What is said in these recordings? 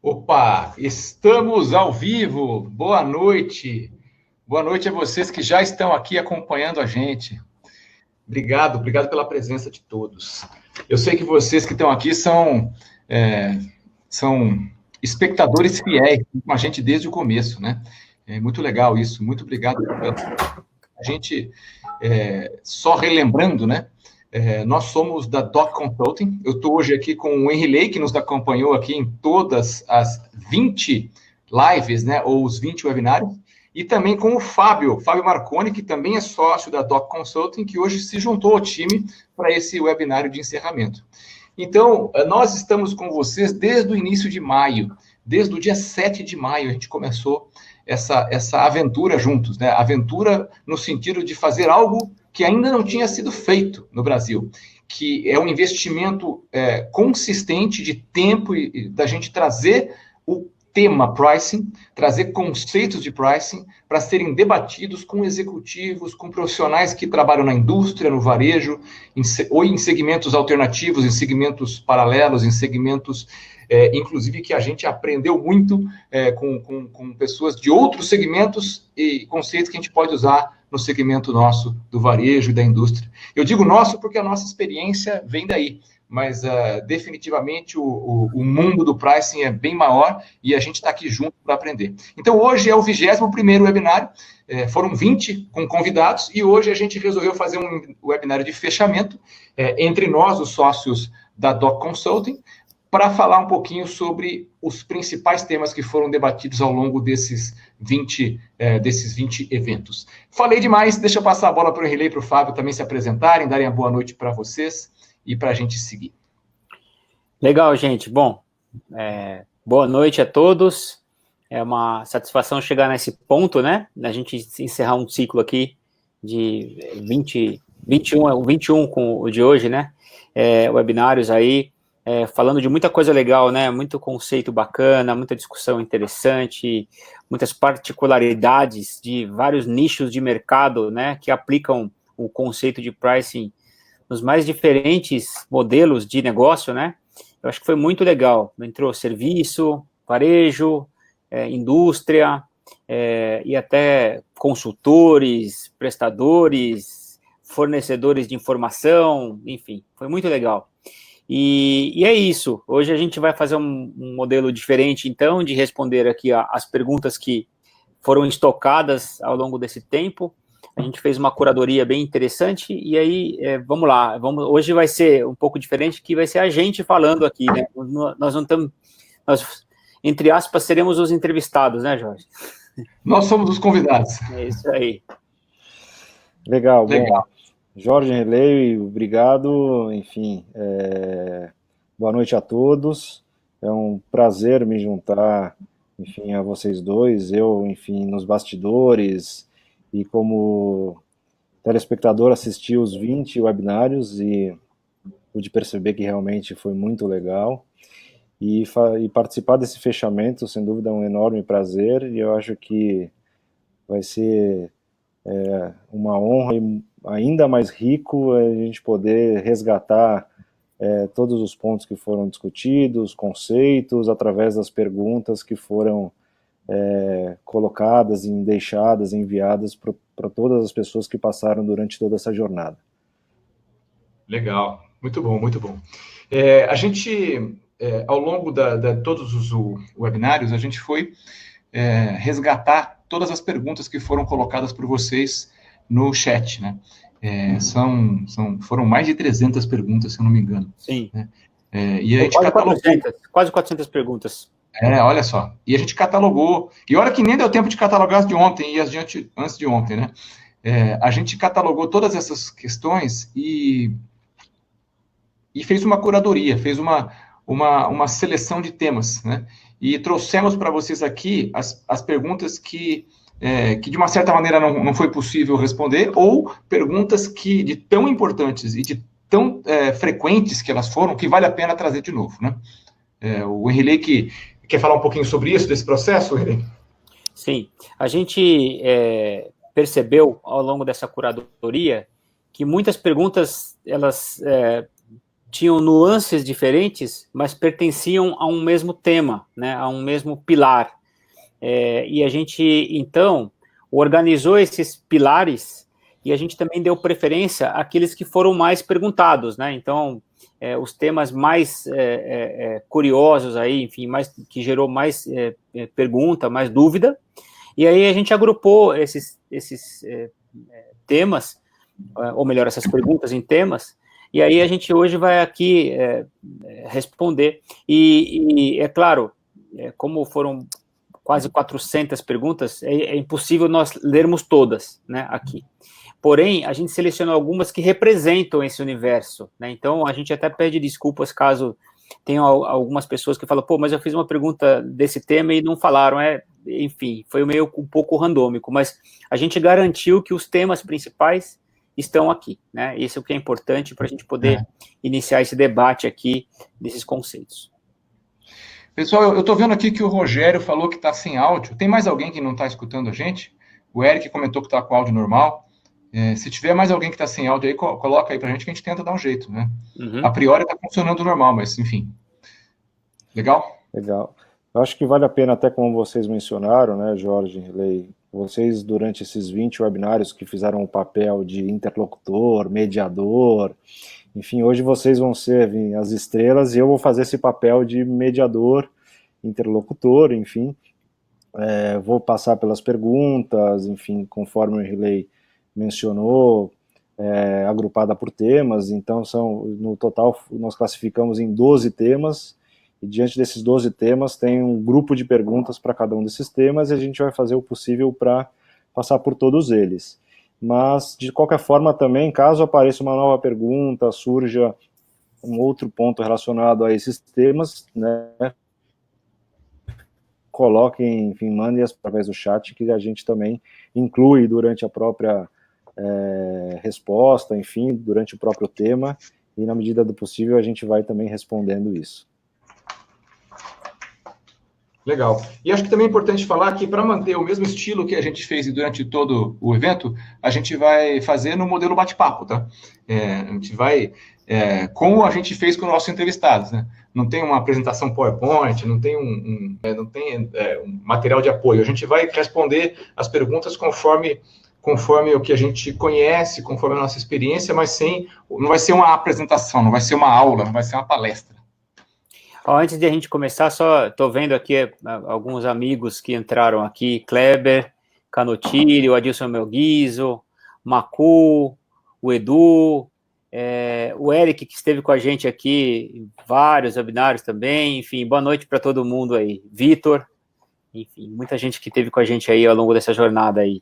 Opa, estamos ao vivo. Boa noite. Boa noite a vocês que já estão aqui acompanhando a gente. Obrigado pela presença de todos. Eu sei que vocês que estão aqui são espectadores fiéis com a gente desde o começo, né? É muito legal isso. Muito obrigado a gente, só relembrando, né? Nós somos da Doc Consulting. Eu estou hoje aqui com o Henrilei, que nos acompanhou aqui em todas as 20 lives, né, ou os 20 webinários, e também com o Fábio Marconi, que também é sócio da Doc Consulting, que hoje se juntou ao time para esse webinário de encerramento. Então, nós estamos com vocês desde o início de maio, desde o dia 7 de maio, a gente começou essa aventura juntos, né? Aventura no sentido de fazer algo que ainda não tinha sido feito no Brasil, que é um investimento consistente de tempo e da gente trazer o tema pricing, trazer conceitos de pricing para serem debatidos com executivos, com profissionais que trabalham na indústria, no varejo, ou em segmentos alternativos, em segmentos paralelos, em segmentos, inclusive, que a gente aprendeu muito com pessoas de outros segmentos e conceitos que a gente pode usar no segmento nosso do varejo e da indústria. Eu digo nosso porque a nossa experiência vem daí, mas definitivamente o mundo do pricing é bem maior e a gente está aqui junto para aprender. Então, hoje é o 21º webinário, foram 20 com convidados, e hoje a gente resolveu fazer um webinário de fechamento entre nós, os sócios da Doc Consulting, para falar um pouquinho sobre os principais temas que foram debatidos ao longo desses 20 eventos. Falei demais, deixa eu passar a bola para o Henrilei e para o Fábio também se apresentarem, darem a boa noite para vocês e para a gente seguir. Legal, gente. Bom, boa noite a todos. É uma satisfação chegar nesse ponto, né? A gente encerrar um ciclo aqui de 21 com o de hoje, né? Webinários aí, falando de muita coisa legal, né? Muito conceito bacana, muita discussão interessante, muitas particularidades de vários nichos de mercado, né? Que aplicam o conceito de pricing nos mais diferentes modelos de negócio, né? Eu acho que foi muito legal. Entrou serviço, varejo, indústria, e até consultores, prestadores, fornecedores de informação, enfim, foi muito legal. E é isso. Hoje a gente vai fazer um modelo diferente, então, de responder aqui as perguntas que foram estocadas ao longo desse tempo. A gente fez uma curadoria bem interessante, e aí, vamos lá. Hoje vai ser um pouco diferente, que vai ser a gente falando aqui, né? Nós não estamos... entre aspas, seremos os entrevistados, né, Jorge? Nós somos os convidados. É isso aí. Legal. Bom, Jorge, Henrilei, obrigado, enfim, boa noite a todos, é um prazer me juntar, enfim, a vocês dois, eu, enfim, nos bastidores, e como telespectador assisti os 20 webinários e pude perceber que realmente foi muito legal, e participar desse fechamento, sem dúvida, é um enorme prazer, e eu acho que vai ser uma honra e ainda mais rico a gente poder resgatar todos os pontos que foram discutidos, conceitos, através das perguntas que foram colocadas, deixadas, enviadas para todas as pessoas que passaram durante toda essa jornada. Legal, muito bom, muito bom. A gente, ao longo de todos os webinários, a gente foi resgatar todas as perguntas que foram colocadas por vocês no chat, né? Foram mais de 300 perguntas, se eu não me engano. Sim. Né? E a gente catalogou... quase 400 perguntas. Olha só. E a gente catalogou... E olha que nem deu tempo de catalogar as de ontem e as de antes de ontem, né? A gente catalogou todas essas questões e fez uma curadoria, fez uma seleção de temas, né? E trouxemos para vocês aqui as perguntas que de uma certa maneira não foi possível responder, ou perguntas de tão importantes e de tão frequentes que elas foram, que vale a pena trazer de novo, né? O Henrilei que quer falar um pouquinho sobre isso, desse processo, Henrilei? Sim, a gente percebeu ao longo dessa curadoria que muitas perguntas, elas tinham nuances diferentes, mas pertenciam a um mesmo tema, né, a um mesmo pilar. E a gente, então, organizou esses pilares e a gente também deu preferência àqueles que foram mais perguntados, né? Então, os temas mais curiosos aí, enfim, que gerou mais pergunta, mais dúvida, e aí a gente agrupou esses temas, ou melhor, essas perguntas em temas, e aí a gente hoje vai aqui responder, e é claro, como foram quase 400 perguntas, é impossível nós lermos todas, né, aqui. Porém, a gente selecionou algumas que representam esse universo, né? Então a gente até pede desculpas caso tenham algumas pessoas que falam, pô, mas eu fiz uma pergunta desse tema e não falaram, enfim, foi meio um pouco randômico, mas a gente garantiu que os temas principais estão aqui, né? Isso é o que é importante para a gente poder iniciar esse debate aqui desses conceitos. Pessoal, eu estou vendo aqui que o Rogério falou que está sem áudio. Tem mais alguém que não está escutando a gente? O Eric comentou que está com áudio normal. Se tiver mais alguém que está sem áudio aí, coloca aí para a gente que a gente tenta dar um jeito, né? A priori está funcionando normal, mas enfim. Legal? Legal. Eu acho que vale a pena, até como vocês mencionaram, né, Jorge, Lei, vocês durante esses 20 webinários que fizeram o papel de interlocutor, mediador, enfim, hoje vocês vão ser as estrelas e eu vou fazer esse papel de mediador, interlocutor, enfim, vou passar pelas perguntas, enfim, conforme o Riley mencionou, agrupada por temas, então no total nós classificamos em 12 temas, e diante desses 12 temas tem um grupo de perguntas para cada um desses temas, e a gente vai fazer o possível para passar por todos eles. Mas, de qualquer forma também, caso apareça uma nova pergunta, surja um outro ponto relacionado a esses temas, né, coloquem, enfim, mandem através do chat, que a gente também inclui durante a própria resposta, enfim, durante o próprio tema, e na medida do possível a gente vai também respondendo isso. Legal. E acho que também é importante falar que para manter o mesmo estilo que a gente fez durante todo o evento, a gente vai fazer no modelo bate-papo, tá? A gente vai, como a gente fez com os nossos entrevistados, né? Não tem uma apresentação PowerPoint, não tem um material de apoio. A gente vai responder as perguntas conforme o que a gente conhece, conforme a nossa experiência, mas não vai ser uma apresentação, não vai ser uma aula, não vai ser uma palestra. Antes de a gente começar, só estou vendo aqui alguns amigos que entraram aqui, Kleber, Canotilho, Adilson Melguizo, Macu, o Edu, o Eric, que esteve com a gente aqui em vários webinários também, enfim, boa noite para todo mundo aí, Vitor, enfim, muita gente que esteve com a gente aí ao longo dessa jornada aí.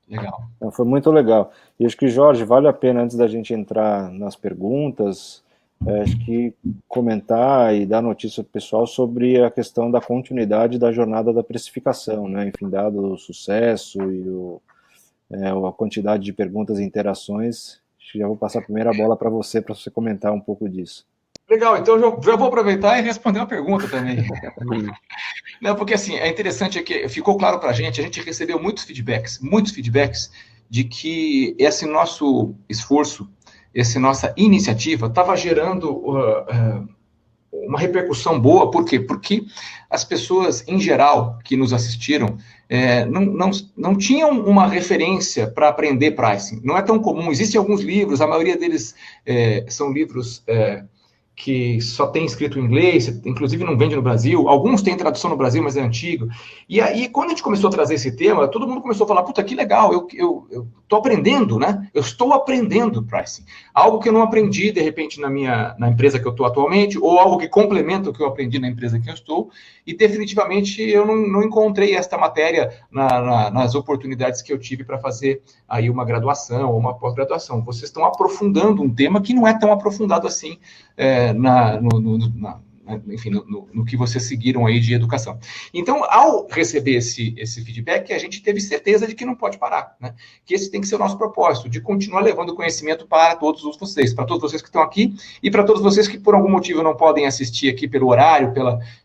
Legal. Foi muito legal. E acho que, Jorge, vale a pena, antes da gente entrar nas perguntas, acho que comentar e dar notícia para o pessoal sobre a questão da continuidade da jornada da precificação, né? Enfim, dado o sucesso e a quantidade de perguntas e interações, acho que já vou passar a primeira bola para você comentar um pouco disso. Legal, então já vou aproveitar e responder uma pergunta também. Não, porque assim, é interessante que ficou claro para a gente recebeu muitos feedbacks de que esse nosso esforço, essa nossa iniciativa estava gerando uma repercussão boa. Por quê? Porque as pessoas, em geral, que nos assistiram, não tinham uma referência para aprender pricing. Não é tão comum. Existem alguns livros, a maioria deles são livros que só tem escrito em inglês, inclusive não vende no Brasil. Alguns têm tradução no Brasil, mas é antigo. E aí, quando a gente começou a trazer esse tema, todo mundo começou a falar, puta, que legal, eu estou aprendendo, né? Eu estou aprendendo pricing. Algo que eu não aprendi, de repente, na empresa que eu estou atualmente, ou algo que complementa o que eu aprendi na empresa que eu estou, e definitivamente eu não encontrei esta matéria nas oportunidades que eu tive para fazer aí uma graduação ou uma pós-graduação. Vocês estão aprofundando um tema que não é tão aprofundado assim, enfim, no que vocês seguiram aí de educação. Então, ao receber esse feedback, a gente teve certeza de que não pode parar, né? Que esse tem que ser o nosso propósito, de continuar levando conhecimento para todos vocês que estão aqui e para todos vocês que por algum motivo não podem assistir aqui pelo horário,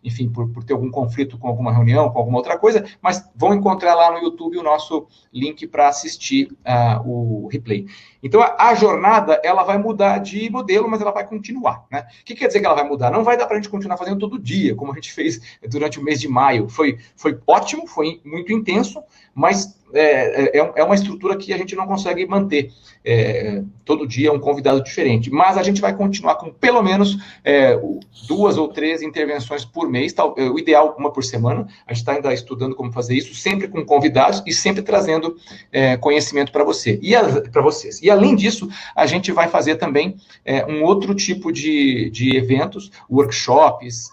enfim, por ter algum conflito com alguma reunião, com alguma outra coisa, mas vão encontrar lá no YouTube o nosso link para assistir o replay. Então, a jornada, ela vai mudar de modelo, mas ela vai continuar, né? O que quer dizer que ela vai mudar? Não vai dar para a gente continuar fazendo todo dia, como a gente fez durante o mês de maio. Foi ótimo, foi muito intenso, mas é uma estrutura que a gente não consegue manter. Todo dia um convidado diferente. Mas a gente vai continuar com pelo menos 2 ou 3 intervenções por mês, o ideal 1 por semana. A gente está ainda estudando como fazer isso, sempre com convidados e sempre trazendo conhecimento para vocês. E além disso, a gente vai fazer também um outro tipo de eventos, workshops,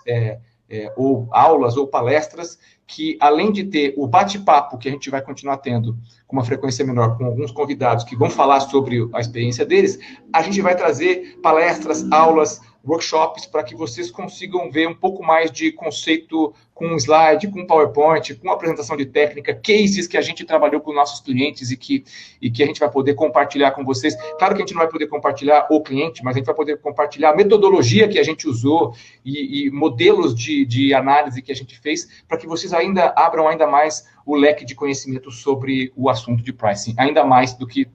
ou aulas ou palestras, que além de ter o bate-papo que a gente vai continuar tendo com uma frequência menor, com alguns convidados que vão falar sobre a experiência deles, a gente vai trazer palestras, aulas, workshops, para que vocês consigam ver um pouco mais de conceito com slide, com PowerPoint, com apresentação de técnica, cases que a gente trabalhou com nossos clientes e que a gente vai poder compartilhar com vocês. Claro que a gente não vai poder compartilhar o cliente, mas a gente vai poder compartilhar a metodologia que a gente usou e modelos de análise que a gente fez, para que vocês ainda abram ainda mais o leque de conhecimento sobre o assunto de pricing, ainda mais do que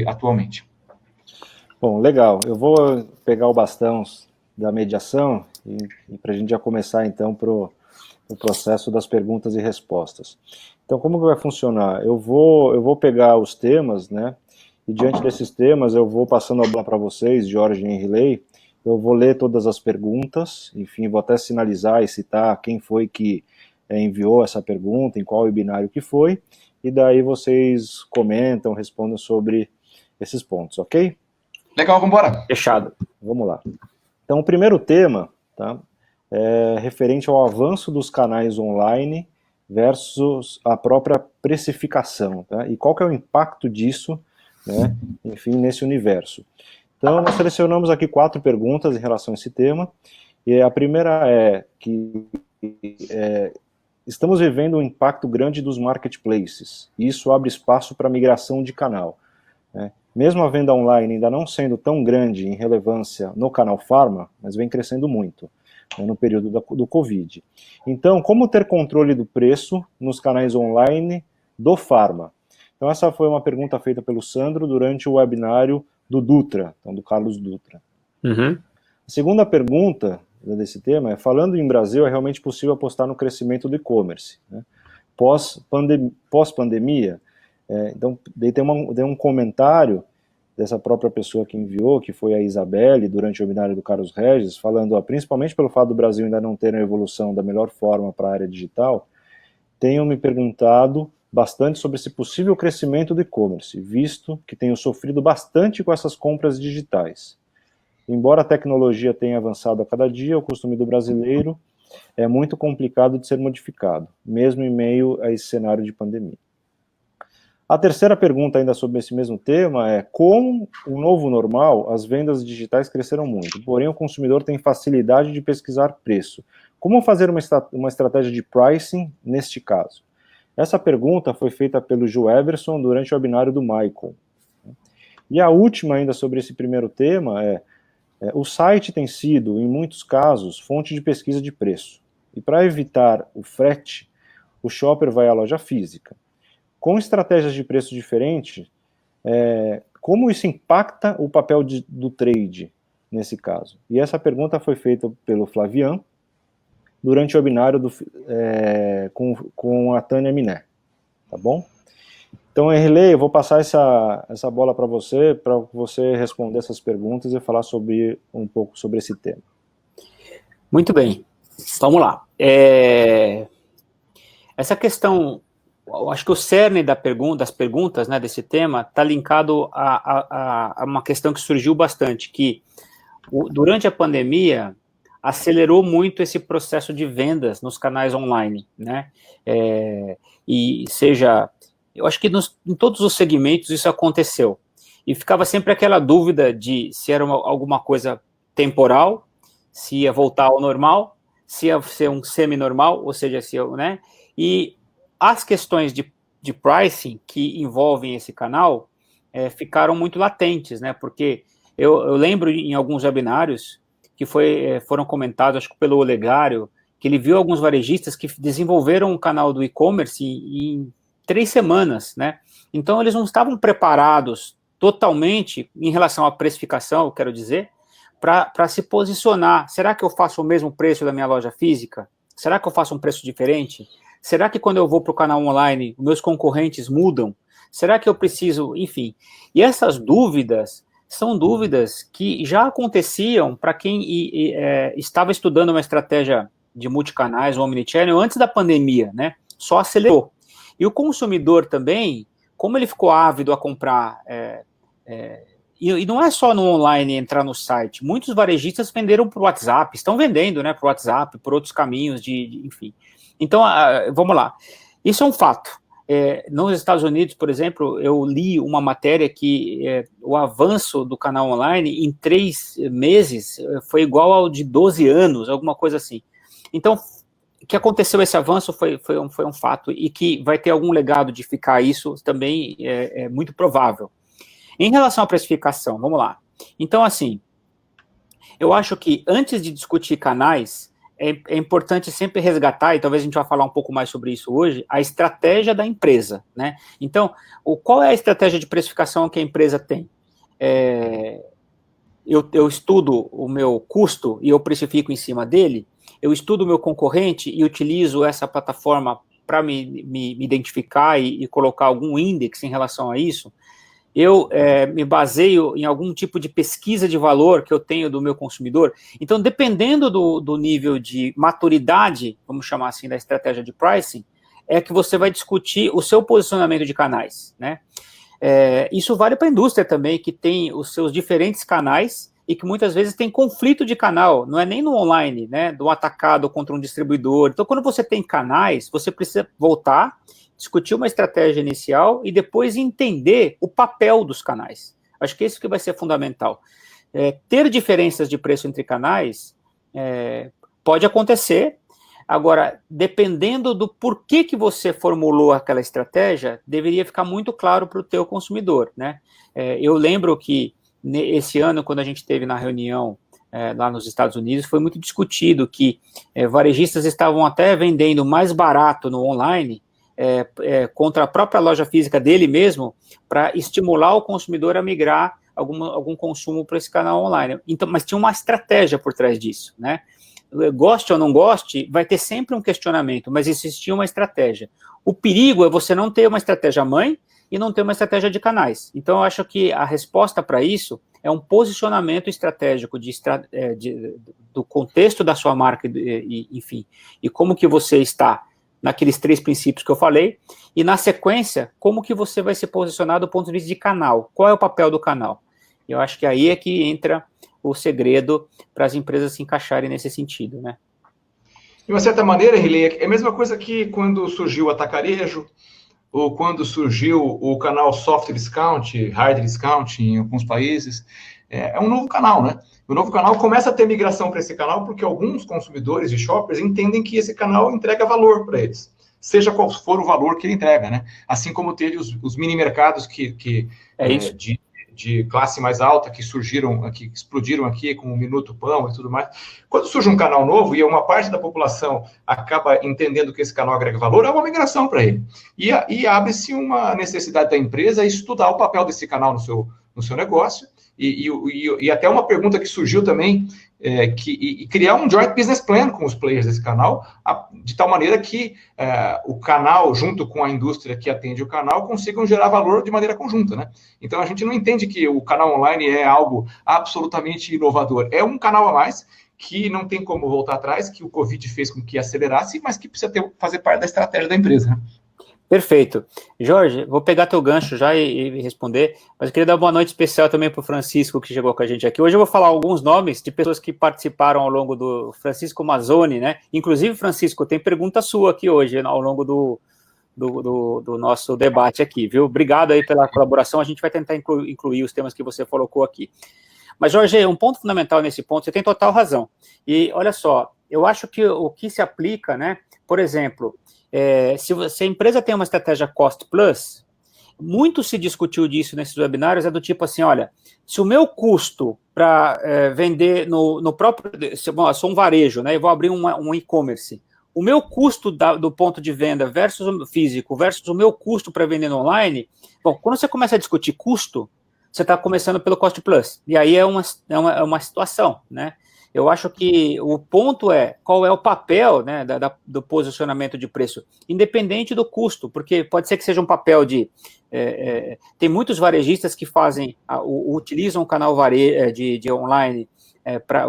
atualmente. Bom, legal. Eu vou pegar o bastão da mediação e para a gente já começar, então, para o processo das perguntas e respostas. Então, como que vai funcionar? Eu vou pegar os temas, né? E diante desses temas, eu vou passando a bola para vocês, Jorge e Henrilei. Eu vou ler todas as perguntas, enfim, vou até sinalizar e citar quem foi que enviou essa pergunta, em qual webinário que foi, e daí vocês comentam, respondem sobre esses pontos, ok? Legal, vamos embora. Fechado. Vamos lá. Então, o primeiro tema, tá, é referente ao avanço dos canais online versus a própria precificação, tá? E qual que é o impacto disso, né, enfim, nesse universo. Então, nós selecionamos aqui 4 perguntas em relação a esse tema, e a primeira é que estamos vivendo um impacto grande dos marketplaces, e isso abre espaço para migração de canal, né? Mesmo a venda online ainda não sendo tão grande em relevância no canal Pharma, mas vem crescendo muito, né, no período do Covid. Então, como ter controle do preço nos canais online do Pharma? Então, essa foi uma pergunta feita pelo Sandro durante o webinário do Dutra, então do Carlos Dutra. Uhum. A segunda pergunta desse tema é, falando em Brasil, é realmente possível apostar no crescimento do e-commerce, né? Pós-pandemia, então, daí tem um comentário dessa própria pessoa que enviou, que foi a Isabelle, durante o webinário do Carlos Regis, falando, principalmente pelo fato do Brasil ainda não ter uma evolução da melhor forma para a área digital, tenho me perguntado bastante sobre esse possível crescimento do e-commerce, visto que tenho sofrido bastante com essas compras digitais. Embora a tecnologia tenha avançado a cada dia, o costume do brasileiro é muito complicado de ser modificado, mesmo em meio a esse cenário de pandemia. A terceira pergunta, ainda sobre esse mesmo tema, é com o novo normal, as vendas digitais cresceram muito, porém o consumidor tem facilidade de pesquisar preço. Como fazer uma estratégia de pricing neste caso? Essa pergunta foi feita pelo Ju Everson durante o webinário do Michael. E a última, ainda sobre esse primeiro tema, o site tem sido, em muitos casos, fonte de pesquisa de preço. E para evitar o frete, o shopper vai à loja física. Com estratégias de preço diferentes, como isso impacta o papel do trade nesse caso? E essa pergunta foi feita pelo Flavian durante o webinário com a Tânia Miné, tá bom? Então, Henrilei, eu vou passar essa bola para você responder essas perguntas e falar um pouco sobre esse tema. Muito bem, vamos lá. Essa questão, eu acho que o cerne das perguntas, né, desse tema está linkado a uma questão que surgiu bastante, que durante a pandemia acelerou muito esse processo de vendas nos canais online, né? Eu acho que em todos os segmentos isso aconteceu. E ficava sempre aquela dúvida de se era alguma coisa temporal, se ia voltar ao normal, se ia ser um semi-normal, ou seja, né? E as questões de pricing que envolvem esse canal ficaram muito latentes, né? Porque eu lembro em alguns webinários que foram comentados, acho que pelo Olegário, que ele viu alguns varejistas que desenvolveram um canal do e-commerce em 3 semanas, né? Então, eles não estavam preparados totalmente em relação à precificação, eu quero dizer, para se posicionar. Será que eu faço o mesmo preço da minha loja física? Será que eu faço um preço diferente? Será que quando eu vou para o canal online, meus concorrentes mudam? Será que eu preciso, enfim. E essas dúvidas são dúvidas que já aconteciam para quem estava estudando uma estratégia de multicanais, ou omnichannel, antes da pandemia, né? Só acelerou. E o consumidor também, como ele ficou ávido a comprar, e não é só no online entrar no site, muitos varejistas venderam por WhatsApp, estão vendendo, né, por WhatsApp, por outros caminhos, enfim. Então, vamos lá. Isso é um fato. Nos Estados Unidos, por exemplo, eu li uma matéria que o avanço do canal online em 3 meses foi igual ao de 12 anos, alguma coisa assim. Então, que aconteceu esse avanço foi um fato, e que vai ter algum legado de ficar isso também é muito provável. Em relação à precificação, vamos lá. Então, assim, eu acho que antes de discutir canais, é importante sempre resgatar, e talvez a gente vá falar um pouco mais sobre isso hoje, a estratégia da empresa, né? Então, qual é a estratégia de precificação que a empresa tem? Eu estudo o meu custo e eu precifico em cima dele, eu estudo o meu concorrente e utilizo essa plataforma para me identificar e colocar algum índice em relação a isso. Eu me baseio em algum tipo de pesquisa de valor que eu tenho do meu consumidor. Então, dependendo do nível de maturidade, vamos chamar assim, da estratégia de pricing, é que você vai discutir o seu posicionamento de canais, né? Isso vale para a indústria também, que tem os seus diferentes canais e que muitas vezes tem conflito de canal, não é nem no online, né, do atacado contra um distribuidor. Então, quando você tem canais, você precisa voltar, discutir uma estratégia inicial e depois entender o papel dos canais. Acho que isso que vai ser fundamental. Ter diferenças de preço entre canais pode acontecer. Agora, dependendo do porquê que você formulou aquela estratégia, deveria ficar muito claro para o teu consumidor, né? Eu lembro que esse ano, quando a gente esteve na reunião lá nos Estados Unidos, foi muito discutido que varejistas estavam até vendendo mais barato no online contra a própria loja física dele mesmo, para estimular o consumidor a migrar algum consumo para esse canal online. Então, mas tinha uma estratégia por trás disso, né? Goste ou não goste, vai ter sempre um questionamento, mas existia uma estratégia. O perigo é você não ter uma estratégia mãe e não ter uma estratégia de canais. Então, eu acho que a resposta para isso é um posicionamento estratégico do contexto da sua marca, enfim, e como que você está naqueles 3 princípios que eu falei, e na sequência, como que você vai se posicionar do ponto de vista de canal, qual é o papel do canal. Eu acho que aí é que entra o segredo para as empresas se encaixarem nesse sentido, né? De uma certa maneira, Riley, é a mesma coisa que quando surgiu o atacarejo, ou quando surgiu o canal soft discount, hard discount em alguns países. É um novo canal, né? O novo canal começa a ter migração para esse canal porque alguns consumidores de shoppers entendem que esse canal entrega valor para eles, seja qual for o valor que ele entrega, né? Assim como teve os mini mercados de classe mais alta que surgiram, que explodiram aqui com o Minuto Pão e tudo mais. Quando surge um canal novo e uma parte da população acaba entendendo que esse canal agrega valor, é uma migração para ele. E abre-se uma necessidade da empresa estudar o papel desse canal no seu negócio. E até uma pergunta que surgiu também, criar um joint business plan com os players desse canal, de tal maneira que o canal, junto com a indústria que atende o canal, consigam gerar valor de maneira conjunta, né? Então, a gente não entende que o canal online é algo absolutamente inovador. É um canal a mais que não tem como voltar atrás, que o Covid fez com que acelerasse, mas que precisa fazer parte da estratégia da empresa, né? Perfeito. Jorge, vou pegar teu gancho já e responder, mas eu queria dar boa noite especial também para o Francisco, que chegou com a gente aqui. Hoje eu vou falar alguns nomes de pessoas que participaram ao longo do Francisco Mazzoni, né? Inclusive, Francisco, tem pergunta sua aqui hoje, ao longo do nosso debate aqui, viu? Obrigado aí pela colaboração, a gente vai tentar incluir os temas que você colocou aqui. Mas, Jorge, um ponto fundamental nesse ponto, você tem total razão. E, olha só, eu acho que o que se aplica, né, por exemplo, se a empresa tem uma estratégia cost plus, muito se discutiu disso nesses webinários, é do tipo assim, olha, se o meu custo para vender no próprio, eu sou um varejo, né, e vou abrir um e-commerce, o meu custo do ponto de venda versus o físico versus o meu custo para vender no online, bom, quando você começa a discutir custo, você está começando pelo cost plus, e aí é uma situação, né? Eu acho que o ponto é qual é o papel, né, do posicionamento de preço, independente do custo, porque pode ser que seja um papel de... tem muitos varejistas que utilizam o canal de online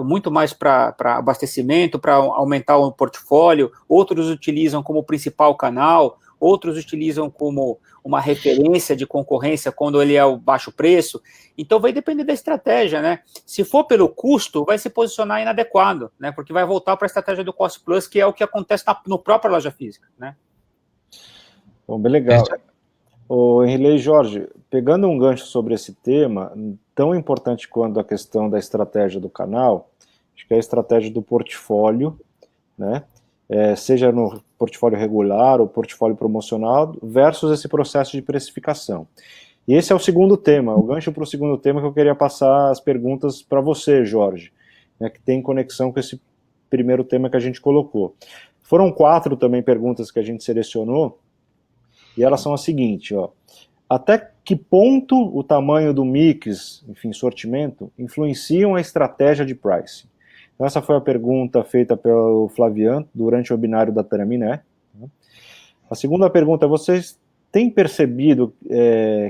muito mais para abastecimento, para aumentar o portfólio, outros utilizam como principal canal, outros utilizam como uma referência de concorrência quando ele é o baixo preço. Então, vai depender da estratégia, né? Se for pelo custo, vai se posicionar inadequado, né? Porque vai voltar para a estratégia do Cost Plus, que é o que acontece no própria loja física, né? Bom, bem legal. O Henrilei e Jorge, pegando um gancho sobre esse tema, tão importante quanto a questão da estratégia do canal, acho que é a estratégia do portfólio, né? Seja no portfólio regular ou portfólio promocional, versus esse processo de precificação. E esse é o segundo tema, o gancho para o segundo tema que eu queria passar as perguntas para você, Jorge, né, que tem conexão com esse primeiro tema que a gente colocou. Foram 4 também perguntas que a gente selecionou, e elas são as seguintes, ó. Até que ponto o tamanho do mix, enfim, sortimento, influenciam a estratégia de pricing? Então essa foi a pergunta feita pelo Flavian durante o webinário da Teraminé. A segunda pergunta é, vocês têm percebido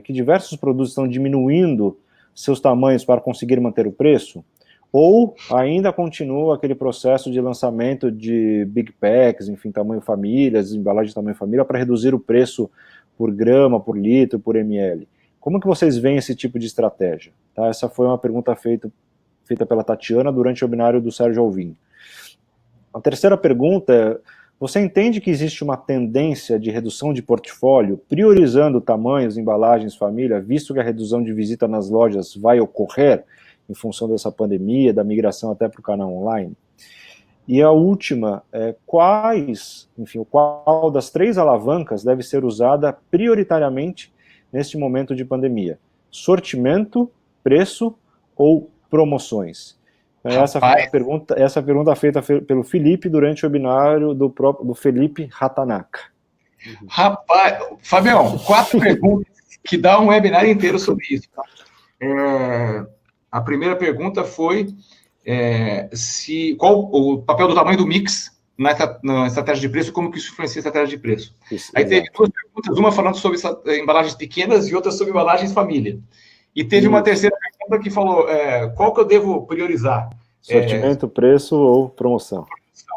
que diversos produtos estão diminuindo seus tamanhos para conseguir manter o preço? Ou ainda continua aquele processo de lançamento de big packs, enfim, tamanho famílias, embalagem de tamanho família, para reduzir o preço por grama, por litro, por ml? Como que vocês veem esse tipo de estratégia? Tá? Essa foi uma pergunta feita pela Tatiana durante o webinário do Sérgio Alvim. A terceira pergunta é, você entende que existe uma tendência de redução de portfólio, priorizando tamanhos, embalagens, família, visto que a redução de visita nas lojas vai ocorrer em função dessa pandemia, da migração até para o canal online? E a última é qual das 3 alavancas deve ser usada prioritariamente neste momento de pandemia? Sortimento, preço ou promoções? Essa foi a pergunta feita pelo Felipe durante o webinário do Felipe Ratanaka. Rapaz, Fabião, 4 perguntas que dá um webinário inteiro sobre isso. A primeira pergunta foi qual o papel do tamanho do mix na estratégia de preço, como que isso influencia a estratégia de preço. Isso, aí teve 2 perguntas, uma falando sobre embalagens pequenas e outra sobre embalagens família. E teve uma terceira pergunta que falou, qual que eu devo priorizar? Sortimento, preço ou promoção?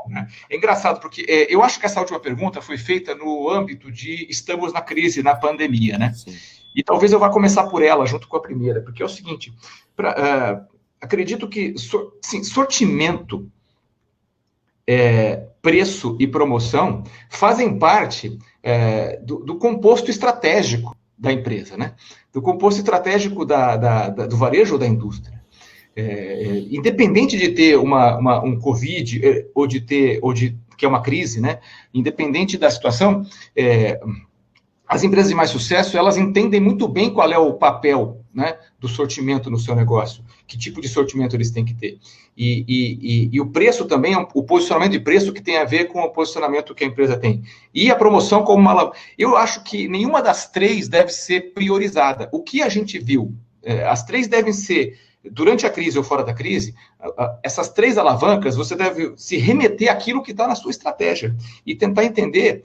Né? É engraçado, porque eu acho que essa última pergunta foi feita no âmbito de estamos na crise, na pandemia, né? Sim. E talvez eu vá começar por ela, junto com a primeira, porque é o seguinte, acredito que sortimento, preço e promoção fazem parte do composto estratégico da empresa, né? Do composto estratégico do varejo ou da indústria. Independente de ter um Covid ou que é uma crise, né? Independente da situação, as empresas de mais sucesso, elas entendem muito bem qual é o papel, né, do sortimento no seu negócio, que tipo de sortimento eles têm que ter. E o preço também, o posicionamento de preço que tem a ver com o posicionamento que a empresa tem. E a promoção como uma... Eu acho que nenhuma das 3 deve ser priorizada. O que a gente viu, as 3 devem ser, durante a crise ou fora da crise, essas 3 alavancas, você deve se remeter àquilo que está na sua estratégia e tentar entender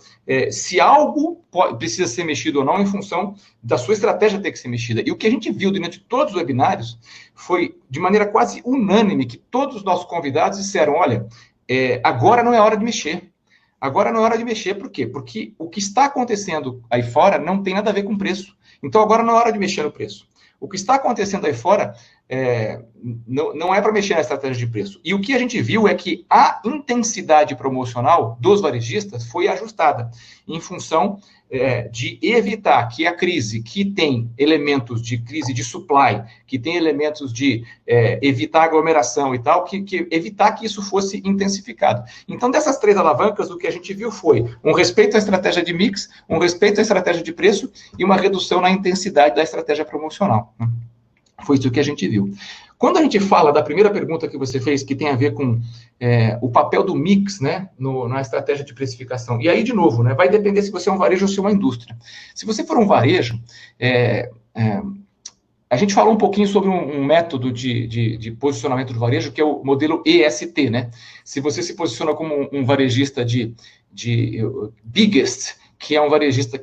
se algo precisa ser mexido ou não em função da sua estratégia ter que ser mexida. E o que a gente viu durante todos os webinários foi, de maneira quase unânime, que todos os nossos convidados disseram, olha, agora não é hora de mexer. Agora não é hora de mexer, por quê? Porque o que está acontecendo aí fora não tem nada a ver com preço. Então, agora não é hora de mexer no preço. O que está acontecendo aí fora não é para mexer na estratégia de preço. E o que a gente viu é que a intensidade promocional dos varejistas foi ajustada em função de evitar que a crise, que tem elementos de crise de supply, que tem elementos de evitar aglomeração e tal, que evitar que isso fosse intensificado. Então, dessas 3 alavancas, o que a gente viu foi um respeito à estratégia de mix, um respeito à estratégia de preço e uma redução na intensidade da estratégia promocional, né? Foi isso que a gente viu. Quando a gente fala da primeira pergunta que você fez, que tem a ver com o papel do mix, né, na estratégia de precificação, e aí, de novo, né, vai depender se você é um varejo ou se é uma indústria. Se você for um varejo, a gente falou um pouquinho sobre um método de posicionamento do varejo, que é o modelo EST, né? Se você se posiciona como um varejista de biggest, que é um varejista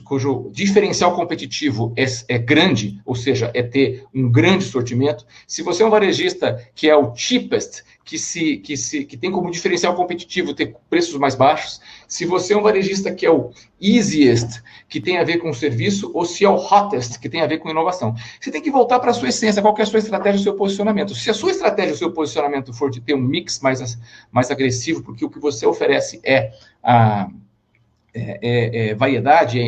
cujo diferencial competitivo é grande, ou seja, é ter um grande sortimento. Se você é um varejista que é o cheapest, que tem como diferencial competitivo ter preços mais baixos, se você é um varejista que é o easiest, que tem a ver com serviço, ou se é o hottest, que tem a ver com inovação. Você tem que voltar para a sua essência, qual que é a sua estratégia, o seu posicionamento. Se a sua estratégia, o seu posicionamento for de ter um mix mais agressivo, porque o que você oferece é variedade,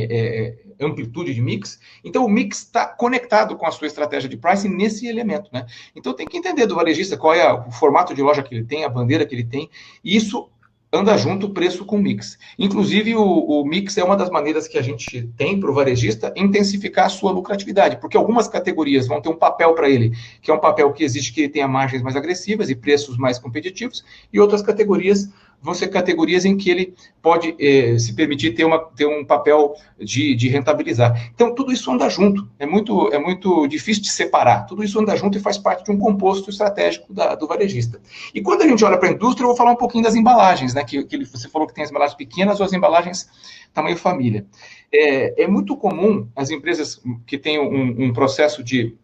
amplitude de mix, então o mix está conectado com a sua estratégia de pricing nesse elemento, né? Então tem que entender do varejista qual é o formato de loja que ele tem, a bandeira que ele tem, e isso anda junto preço com mix. Inclusive, o mix é uma das maneiras que a gente tem para o varejista intensificar a sua lucratividade, porque algumas categorias vão ter um papel para ele, que é um papel que exige que ele tenha margens mais agressivas e preços mais competitivos, e outras categorias vão ser categorias em que ele pode se permitir ter um papel de rentabilizar. Então, tudo isso anda junto. É muito difícil de separar. Tudo isso anda junto e faz parte de um composto estratégico do varejista. E quando a gente olha para a indústria, eu vou falar um pouquinho das embalagens, né? Que você falou que tem as embalagens pequenas ou as embalagens tamanho família. É muito comum as empresas que têm um processo de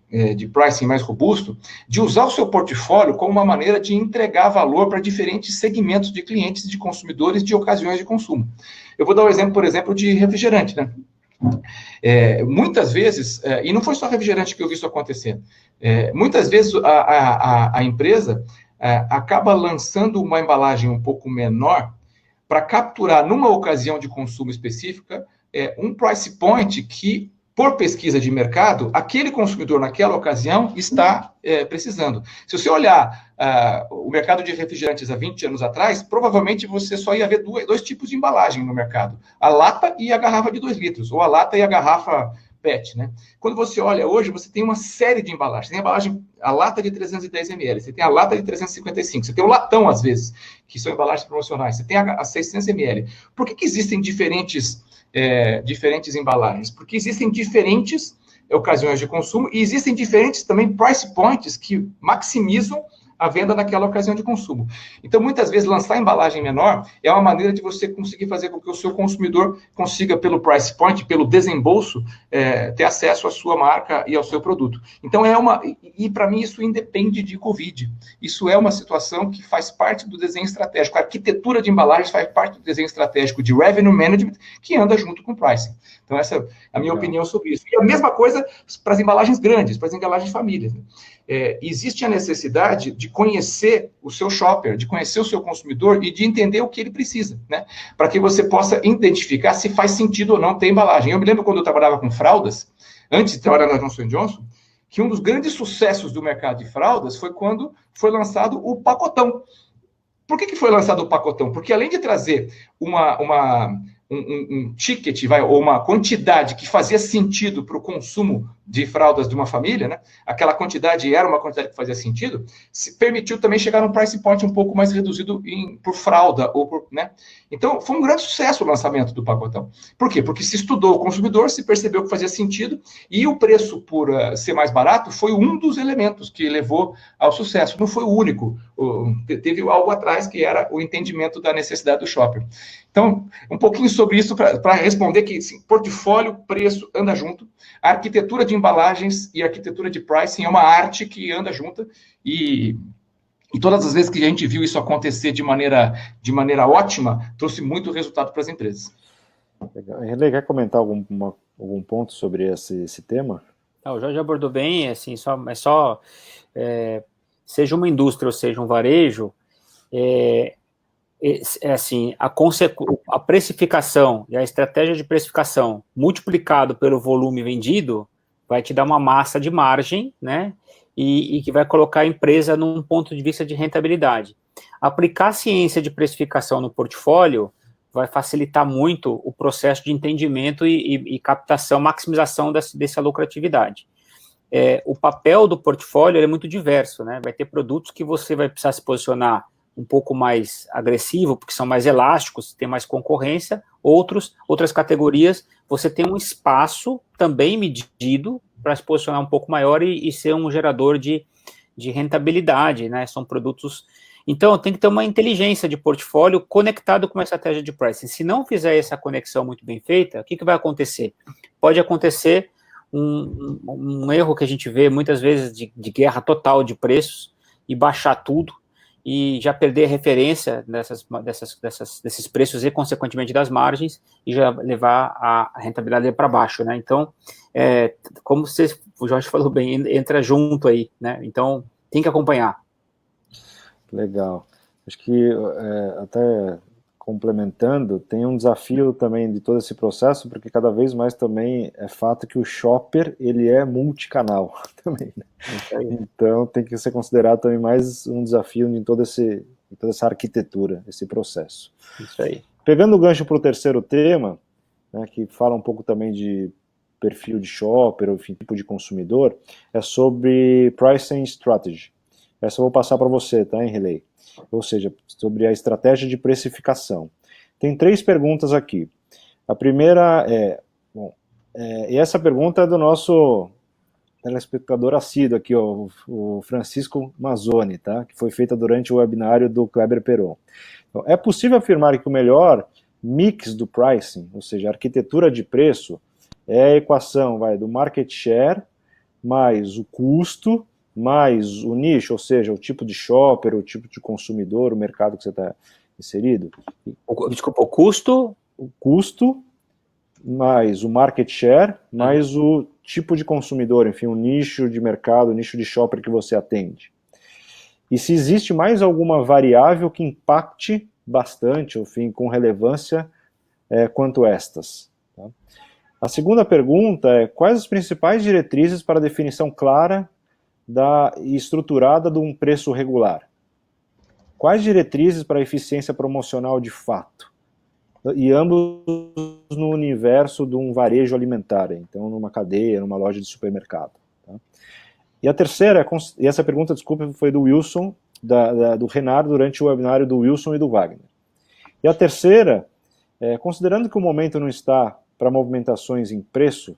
pricing mais robusto, de usar o seu portfólio como uma maneira de entregar valor para diferentes segmentos de clientes, de consumidores, de ocasiões de consumo. Eu vou dar um exemplo, por exemplo, de refrigerante, né? Muitas vezes, e não foi só refrigerante que eu vi isso acontecer, muitas vezes a empresa acaba lançando uma embalagem um pouco menor para capturar, numa ocasião de consumo específica, um price point que, por pesquisa de mercado, aquele consumidor naquela ocasião está precisando. Se você olhar o mercado de refrigerantes há 20 anos atrás, provavelmente você só ia ver dois tipos de embalagem no mercado. A lata e a garrafa de 2 litros, ou a lata e a garrafa PET, né? Quando você olha hoje, você tem uma série de embalagens. Tem a lata de 310 ml, você tem a lata de 355, você tem o latão, às vezes, que são embalagens promocionais, você tem a 600 ml. Por que existem diferentes embalagens? Porque existem diferentes ocasiões de consumo e existem diferentes também price points que maximizam a venda naquela ocasião de consumo. Então, muitas vezes, lançar embalagem menor é uma maneira de você conseguir fazer com que o seu consumidor consiga, pelo price point, pelo desembolso, ter acesso à sua marca e ao seu produto. Então, e para mim isso independe de Covid. Isso é uma situação que faz parte do desenho estratégico. A arquitetura de embalagens faz parte do desenho estratégico de revenue management, que anda junto com o pricing. Então, essa é a minha opinião sobre isso. E a mesma coisa para as embalagens grandes, para as embalagens famílias, né? Existe a necessidade de conhecer o seu shopper, de conhecer o seu consumidor e de entender o que ele precisa, né? Para que você possa identificar se faz sentido ou não ter embalagem. Eu me lembro quando eu trabalhava com fraldas, antes de trabalhar na Johnson & Johnson, que um dos grandes sucessos do mercado de fraldas foi quando foi lançado o pacotão. Por que foi lançado o pacotão? Porque além de trazer um ticket, ou uma quantidade que fazia sentido para o consumo de fraldas de uma família, né? Aquela quantidade era uma quantidade que fazia sentido, se permitiu também chegar num price point um pouco mais reduzido por fralda, né? Então, foi um grande sucesso o lançamento do pacotão. Por quê? Porque se estudou o consumidor, se percebeu que fazia sentido, e o preço por ser mais barato foi um dos elementos que levou ao sucesso, não foi o único. Teve algo atrás que era o entendimento da necessidade do shopper. Então, um pouquinho sobre isso para responder que assim, portfólio, preço, anda junto. A arquitetura de embalagens e a arquitetura de pricing é uma arte que anda junto e todas as vezes que a gente viu isso acontecer de maneira ótima, trouxe muito resultado para as empresas. Relei, quer comentar algum ponto sobre esse tema? O Jorge abordou bem, assim, seja uma indústria ou seja um varejo, assim, a precificação e a estratégia de precificação multiplicado pelo volume vendido vai te dar uma massa de margem, né, e que vai colocar a empresa num ponto de vista de rentabilidade. Aplicar a ciência de precificação no portfólio vai facilitar muito o processo de entendimento e captação, maximização dessa lucratividade. O papel do portfólio é muito diverso, né? Vai ter produtos que você vai precisar se posicionar um pouco mais agressivo, porque são mais elásticos, tem mais concorrência, outras categorias, você tem um espaço também medido para se posicionar um pouco maior e ser um gerador de rentabilidade, né? São produtos... Então, tem que ter uma inteligência de portfólio conectado com uma estratégia de pricing. Se não fizer essa conexão muito bem feita, o que vai acontecer? Pode acontecer um erro que a gente vê muitas vezes de guerra total de preços e baixar tudo e já perder a referência desses preços e, consequentemente, das margens e já levar a rentabilidade para baixo, né? Então, como o Jorge falou bem, entra junto aí, né? Então, tem que acompanhar. Legal. Acho que, até complementando, tem um desafio também de todo esse processo, porque cada vez mais também é fato que o shopper, ele é multicanal também, né? Então, tem que ser considerado também mais um desafio em toda essa arquitetura, esse processo. Isso aí. Pegando o gancho para o terceiro tema, né, que fala um pouco também de perfil de shopper, ou enfim, tipo de consumidor, é sobre pricing strategy. Essa eu vou passar para você, tá, Henrilei? Ou seja, sobre a estratégia de precificação. Tem 3 perguntas aqui. A primeira e essa pergunta é do nosso telespectador assíduo aqui, ó, o Francisco Mazzoni, tá? Que foi feita durante o webinário do Kleber Peron. Então, é possível afirmar que o melhor mix do pricing, ou seja, a arquitetura de preço, é a equação do market share mais o custo mais o nicho, ou seja, o tipo de shopper, o tipo de consumidor, o mercado que você está inserido? Desculpa, o custo? O custo, mais o market share, mais o tipo de consumidor, enfim, o nicho de mercado, o nicho de shopper que você atende. E se existe mais alguma variável que impacte bastante, enfim, com relevância, quanto estas. Tá? A segunda pergunta é: quais as principais diretrizes para a definição clara e estruturada de um preço regular? Quais diretrizes para a eficiência promocional de fato? E ambos no universo de um varejo alimentar, então numa cadeia, numa loja de supermercado. Tá? E a terceira, e essa pergunta, desculpa, foi do Wilson, do Renato, durante o webinário do Wilson e do Wagner. E a terceira, considerando que o momento não está para movimentações em preço,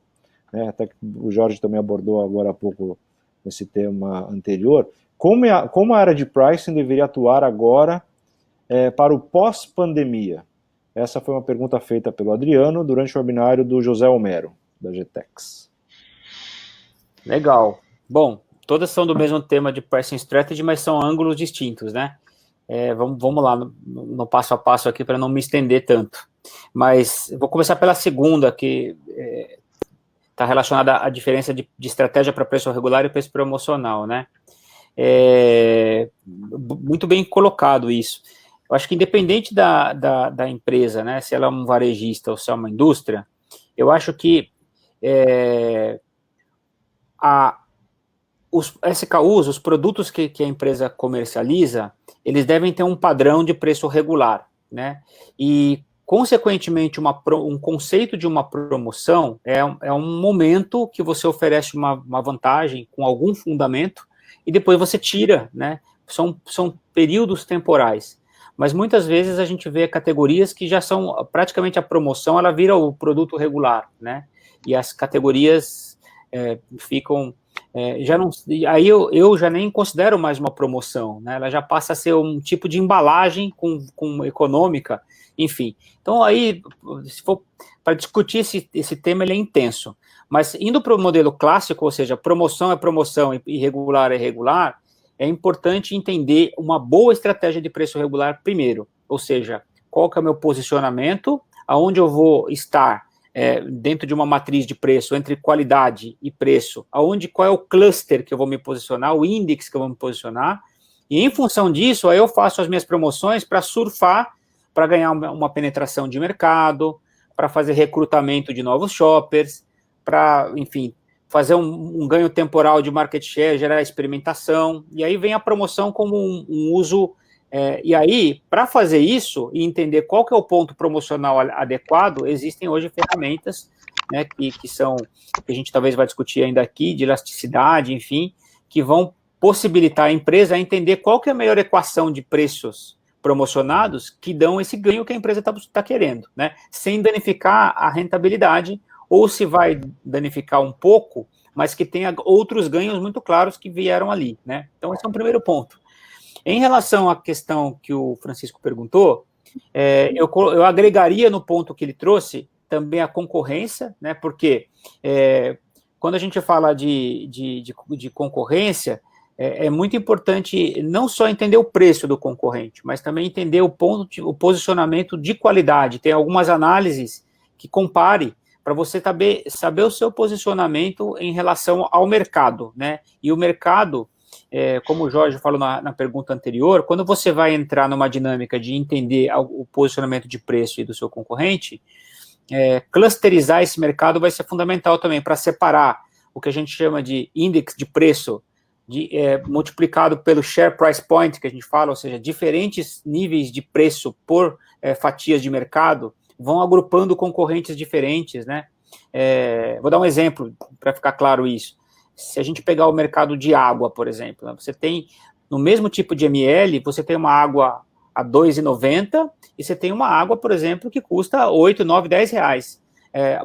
né, até que o Jorge também abordou agora há pouco nesse tema anterior, como a área de pricing deveria atuar agora para o pós-pandemia? Essa foi uma pergunta feita pelo Adriano durante o webinário do José Homero, da GTEX. Legal. Bom, todas são do mesmo tema de pricing strategy, mas são ângulos distintos, né? Vamos lá no passo a passo aqui para não me estender tanto. Mas vou começar pela segunda, que está relacionada à diferença de estratégia para preço regular e preço promocional, né? Muito bem colocado isso. Eu acho que independente da empresa, né, se ela é um varejista ou se é uma indústria, eu acho que os SKUs, os produtos que a empresa comercializa, eles devem ter um padrão de preço regular, né? E consequentemente, um conceito de uma promoção é um momento que você oferece uma vantagem com algum fundamento e depois você tira, né? São períodos temporais. Mas muitas vezes a gente vê categorias que já são praticamente a promoção, ela vira o produto regular, né? E as categorias ficam... já não, aí eu já nem considero mais uma promoção, né? Ela já passa a ser um tipo de embalagem com econômica, enfim. Então, aí, se for para discutir esse tema, ele é intenso. Mas, indo para o modelo clássico, ou seja, promoção é promoção e regular é regular, é importante entender uma boa estratégia de preço regular primeiro. Ou seja, qual que é o meu posicionamento, aonde eu vou estar dentro de uma matriz de preço, entre qualidade e preço, qual é o cluster que eu vou me posicionar, o índice que eu vou me posicionar, E em função disso, aí eu faço as minhas promoções para surfar, para ganhar uma penetração de mercado, para fazer recrutamento de novos shoppers, para, enfim, fazer um ganho temporal de market share, gerar experimentação, e aí vem a promoção como um uso. E aí, para fazer isso e entender qual que é o ponto promocional adequado, existem hoje ferramentas, né, que a gente talvez vai discutir ainda aqui, de elasticidade, enfim, que vão possibilitar a empresa a entender qual que é a melhor equação de preços promocionados que dão esse ganho que a empresa está querendo, né, sem danificar a rentabilidade, ou se vai danificar um pouco, mas que tenha outros ganhos muito claros que vieram ali, né. Então, esse é um primeiro ponto. Em relação à questão que o Francisco perguntou, eu agregaria no ponto que ele trouxe também a concorrência, né, porque quando a gente fala de concorrência, é muito importante não só entender o preço do concorrente, mas também entender o posicionamento de qualidade. Tem algumas análises que compare para você saber o seu posicionamento em relação ao mercado, né? E o mercado, como o Jorge falou na pergunta anterior, quando você vai entrar numa dinâmica de entender o posicionamento de preço e do seu concorrente, clusterizar esse mercado vai ser fundamental também para separar o que a gente chama de índice de preço multiplicado pelo share price point, que a gente fala, ou seja, diferentes níveis de preço por fatias de mercado, vão agrupando concorrentes diferentes, né? Vou dar um exemplo para ficar claro isso. Se a gente pegar o mercado de água, por exemplo, né, você tem, no mesmo tipo de ml, você tem uma água a R$ 2,90 e você tem uma água, por exemplo, que custa 8, 9, 10 reais.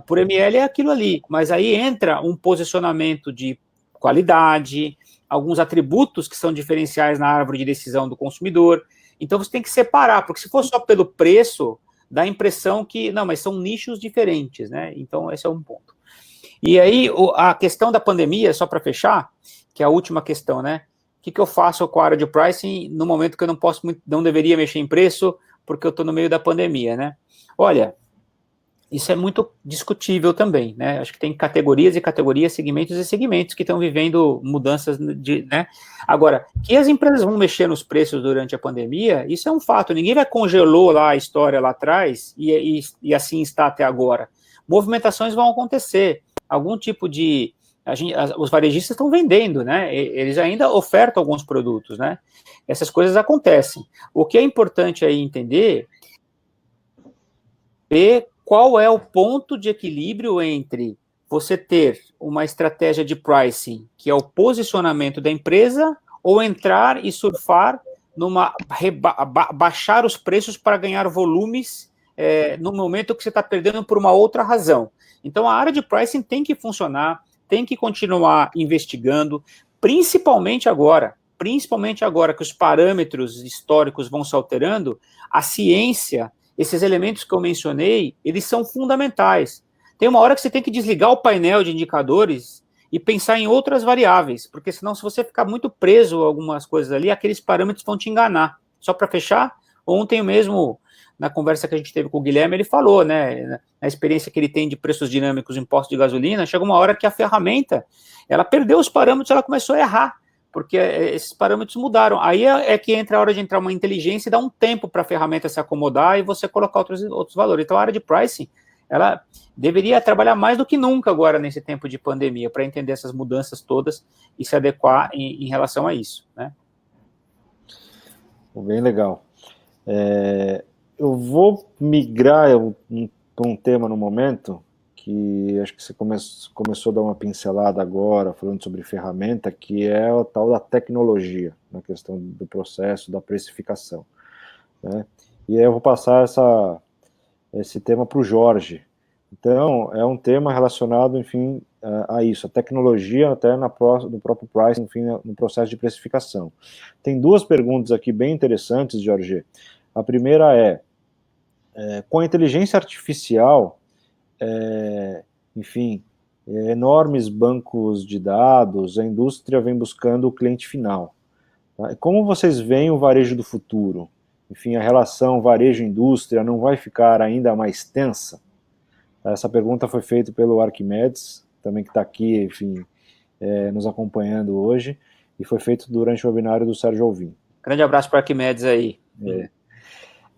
Por ml é aquilo ali, mas aí entra um posicionamento de qualidade, alguns atributos que são diferenciais na árvore de decisão do consumidor. Então, você tem que separar, porque se for só pelo preço, dá a impressão que, não, mas são nichos diferentes, né? Então, esse é um ponto. E aí, a questão da pandemia, só para fechar, que é a última questão, né? O que eu faço com a área de pricing no momento que eu não deveria mexer em preço, porque eu estou no meio da pandemia, né? Olha, isso é muito discutível também, né? Acho que tem categorias e categorias, segmentos e segmentos que estão vivendo mudanças, né? Agora, que as empresas vão mexer nos preços durante a pandemia, isso é um fato. Ninguém vai congelou lá a história lá atrás e assim está até agora. Movimentações vão acontecer. Algum tipo de... os varejistas estão vendendo, né? Eles ainda ofertam alguns produtos, né? Essas coisas acontecem. O que é importante aí entender é qual é o ponto de equilíbrio entre você ter uma estratégia de pricing, que é o posicionamento da empresa, ou entrar e surfar baixar os preços para ganhar volumes no momento que você está perdendo por uma outra razão. Então, a área de pricing tem que funcionar, tem que continuar investigando, principalmente agora que os parâmetros históricos vão se alterando, a ciência, esses elementos que eu mencionei, eles são fundamentais. Tem uma hora que você tem que desligar o painel de indicadores e pensar em outras variáveis, porque senão, se você ficar muito preso a algumas coisas ali, aqueles parâmetros vão te enganar. Só para fechar, ontem mesmo, na conversa que a gente teve com o Guilherme, ele falou, né, na experiência que ele tem de preços dinâmicos em postos de gasolina, chega uma hora que a ferramenta, ela perdeu os parâmetros, ela começou a errar, porque esses parâmetros mudaram. Aí é que entra a hora de entrar uma inteligência e dar um tempo para a ferramenta se acomodar e você colocar outros valores. Então, a área de pricing, ela deveria trabalhar mais do que nunca agora nesse tempo de pandemia, para entender essas mudanças todas e se adequar em relação a isso, né? Bem legal. Eu vou migrar para um tema no momento que acho que você começou a dar uma pincelada agora, falando sobre ferramenta, que é o tal da tecnologia, na questão do processo da precificação, né? E aí eu vou passar esse tema para o Jorge. Então, é um tema relacionado, enfim, a isso, a tecnologia até no próprio pricing, enfim, no processo de precificação. Tem duas perguntas aqui bem interessantes, Jorge. A primeira com a inteligência artificial, enfim, enormes bancos de dados, a indústria vem buscando o cliente final. Tá? Como vocês veem o varejo do futuro? Enfim, a relação varejo-indústria não vai ficar ainda mais tensa? Essa pergunta foi feita pelo Arquimedes, também que está aqui, enfim, nos acompanhando hoje, e foi feito durante o webinário do Sérgio Alvim. Grande abraço para Arquimedes aí.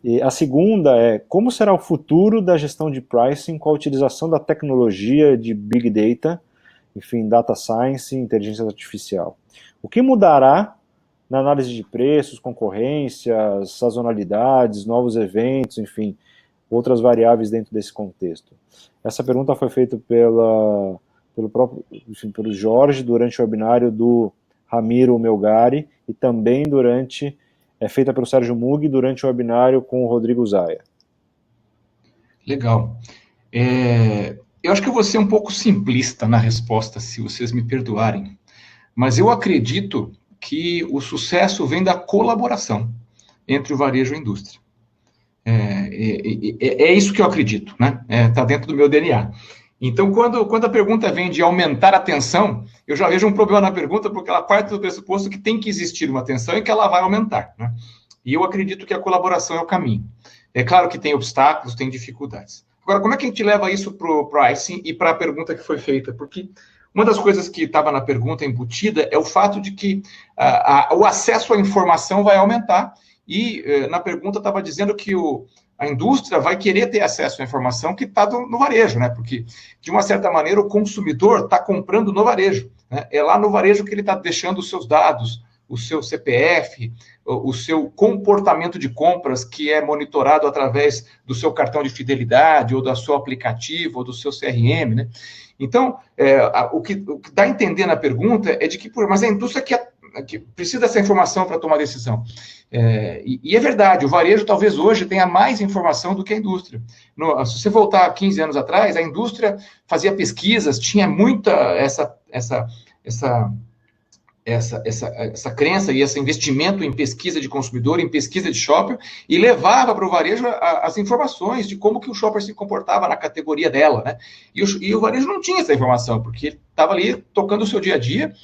E a segunda é, como será o futuro da gestão de pricing com a utilização da tecnologia de Big Data, enfim, Data Science e Inteligência Artificial? O que mudará na análise de preços, concorrências, sazonalidades, novos eventos, outras variáveis dentro desse contexto? Essa pergunta foi feita pelo Jorge durante o webinário do Ramiro Melgari e também feita pelo Sérgio Mug durante o webinário com o Rodrigo Zaya. Legal. Eu acho que eu vou ser um pouco simplista na resposta, se vocês me perdoarem, mas eu acredito que o sucesso vem da colaboração entre o varejo e a indústria. É isso que eu acredito, né? Está dentro do meu DNA. Então, quando a pergunta vem de aumentar a tensão, eu já vejo um problema na pergunta, porque ela parte do pressuposto que tem que existir uma tensão e que ela vai aumentar, né? E eu acredito que a colaboração é o caminho. É claro que tem obstáculos, tem dificuldades. Agora, como é que a gente leva isso para o pricing e para a pergunta que foi feita? Porque uma das coisas que estava na pergunta embutida é o fato de que o acesso à informação vai aumentar e na pergunta estava dizendo que a indústria vai querer ter acesso à informação que está no varejo, né? Porque, de uma certa maneira, o consumidor está comprando no varejo, né? É lá no varejo que ele está deixando os seus dados, o seu CPF, o seu comportamento de compras, que é monitorado através do seu cartão de fidelidade, ou do seu aplicativo, ou do seu CRM, né? Então, o que dá a entender na pergunta é de que, mas a indústria que precisa dessa informação para tomar decisão. E é verdade, o varejo talvez hoje tenha mais informação do que a indústria. Se você voltar 15 anos atrás, a indústria fazia pesquisas, tinha muita essa crença e esse investimento em pesquisa de consumidor, em pesquisa de shopper, e levava para o varejo as informações de como que o shopper se comportava na categoria dela, né? E o varejo não tinha essa informação, porque ele estava ali tocando o seu dia a dia.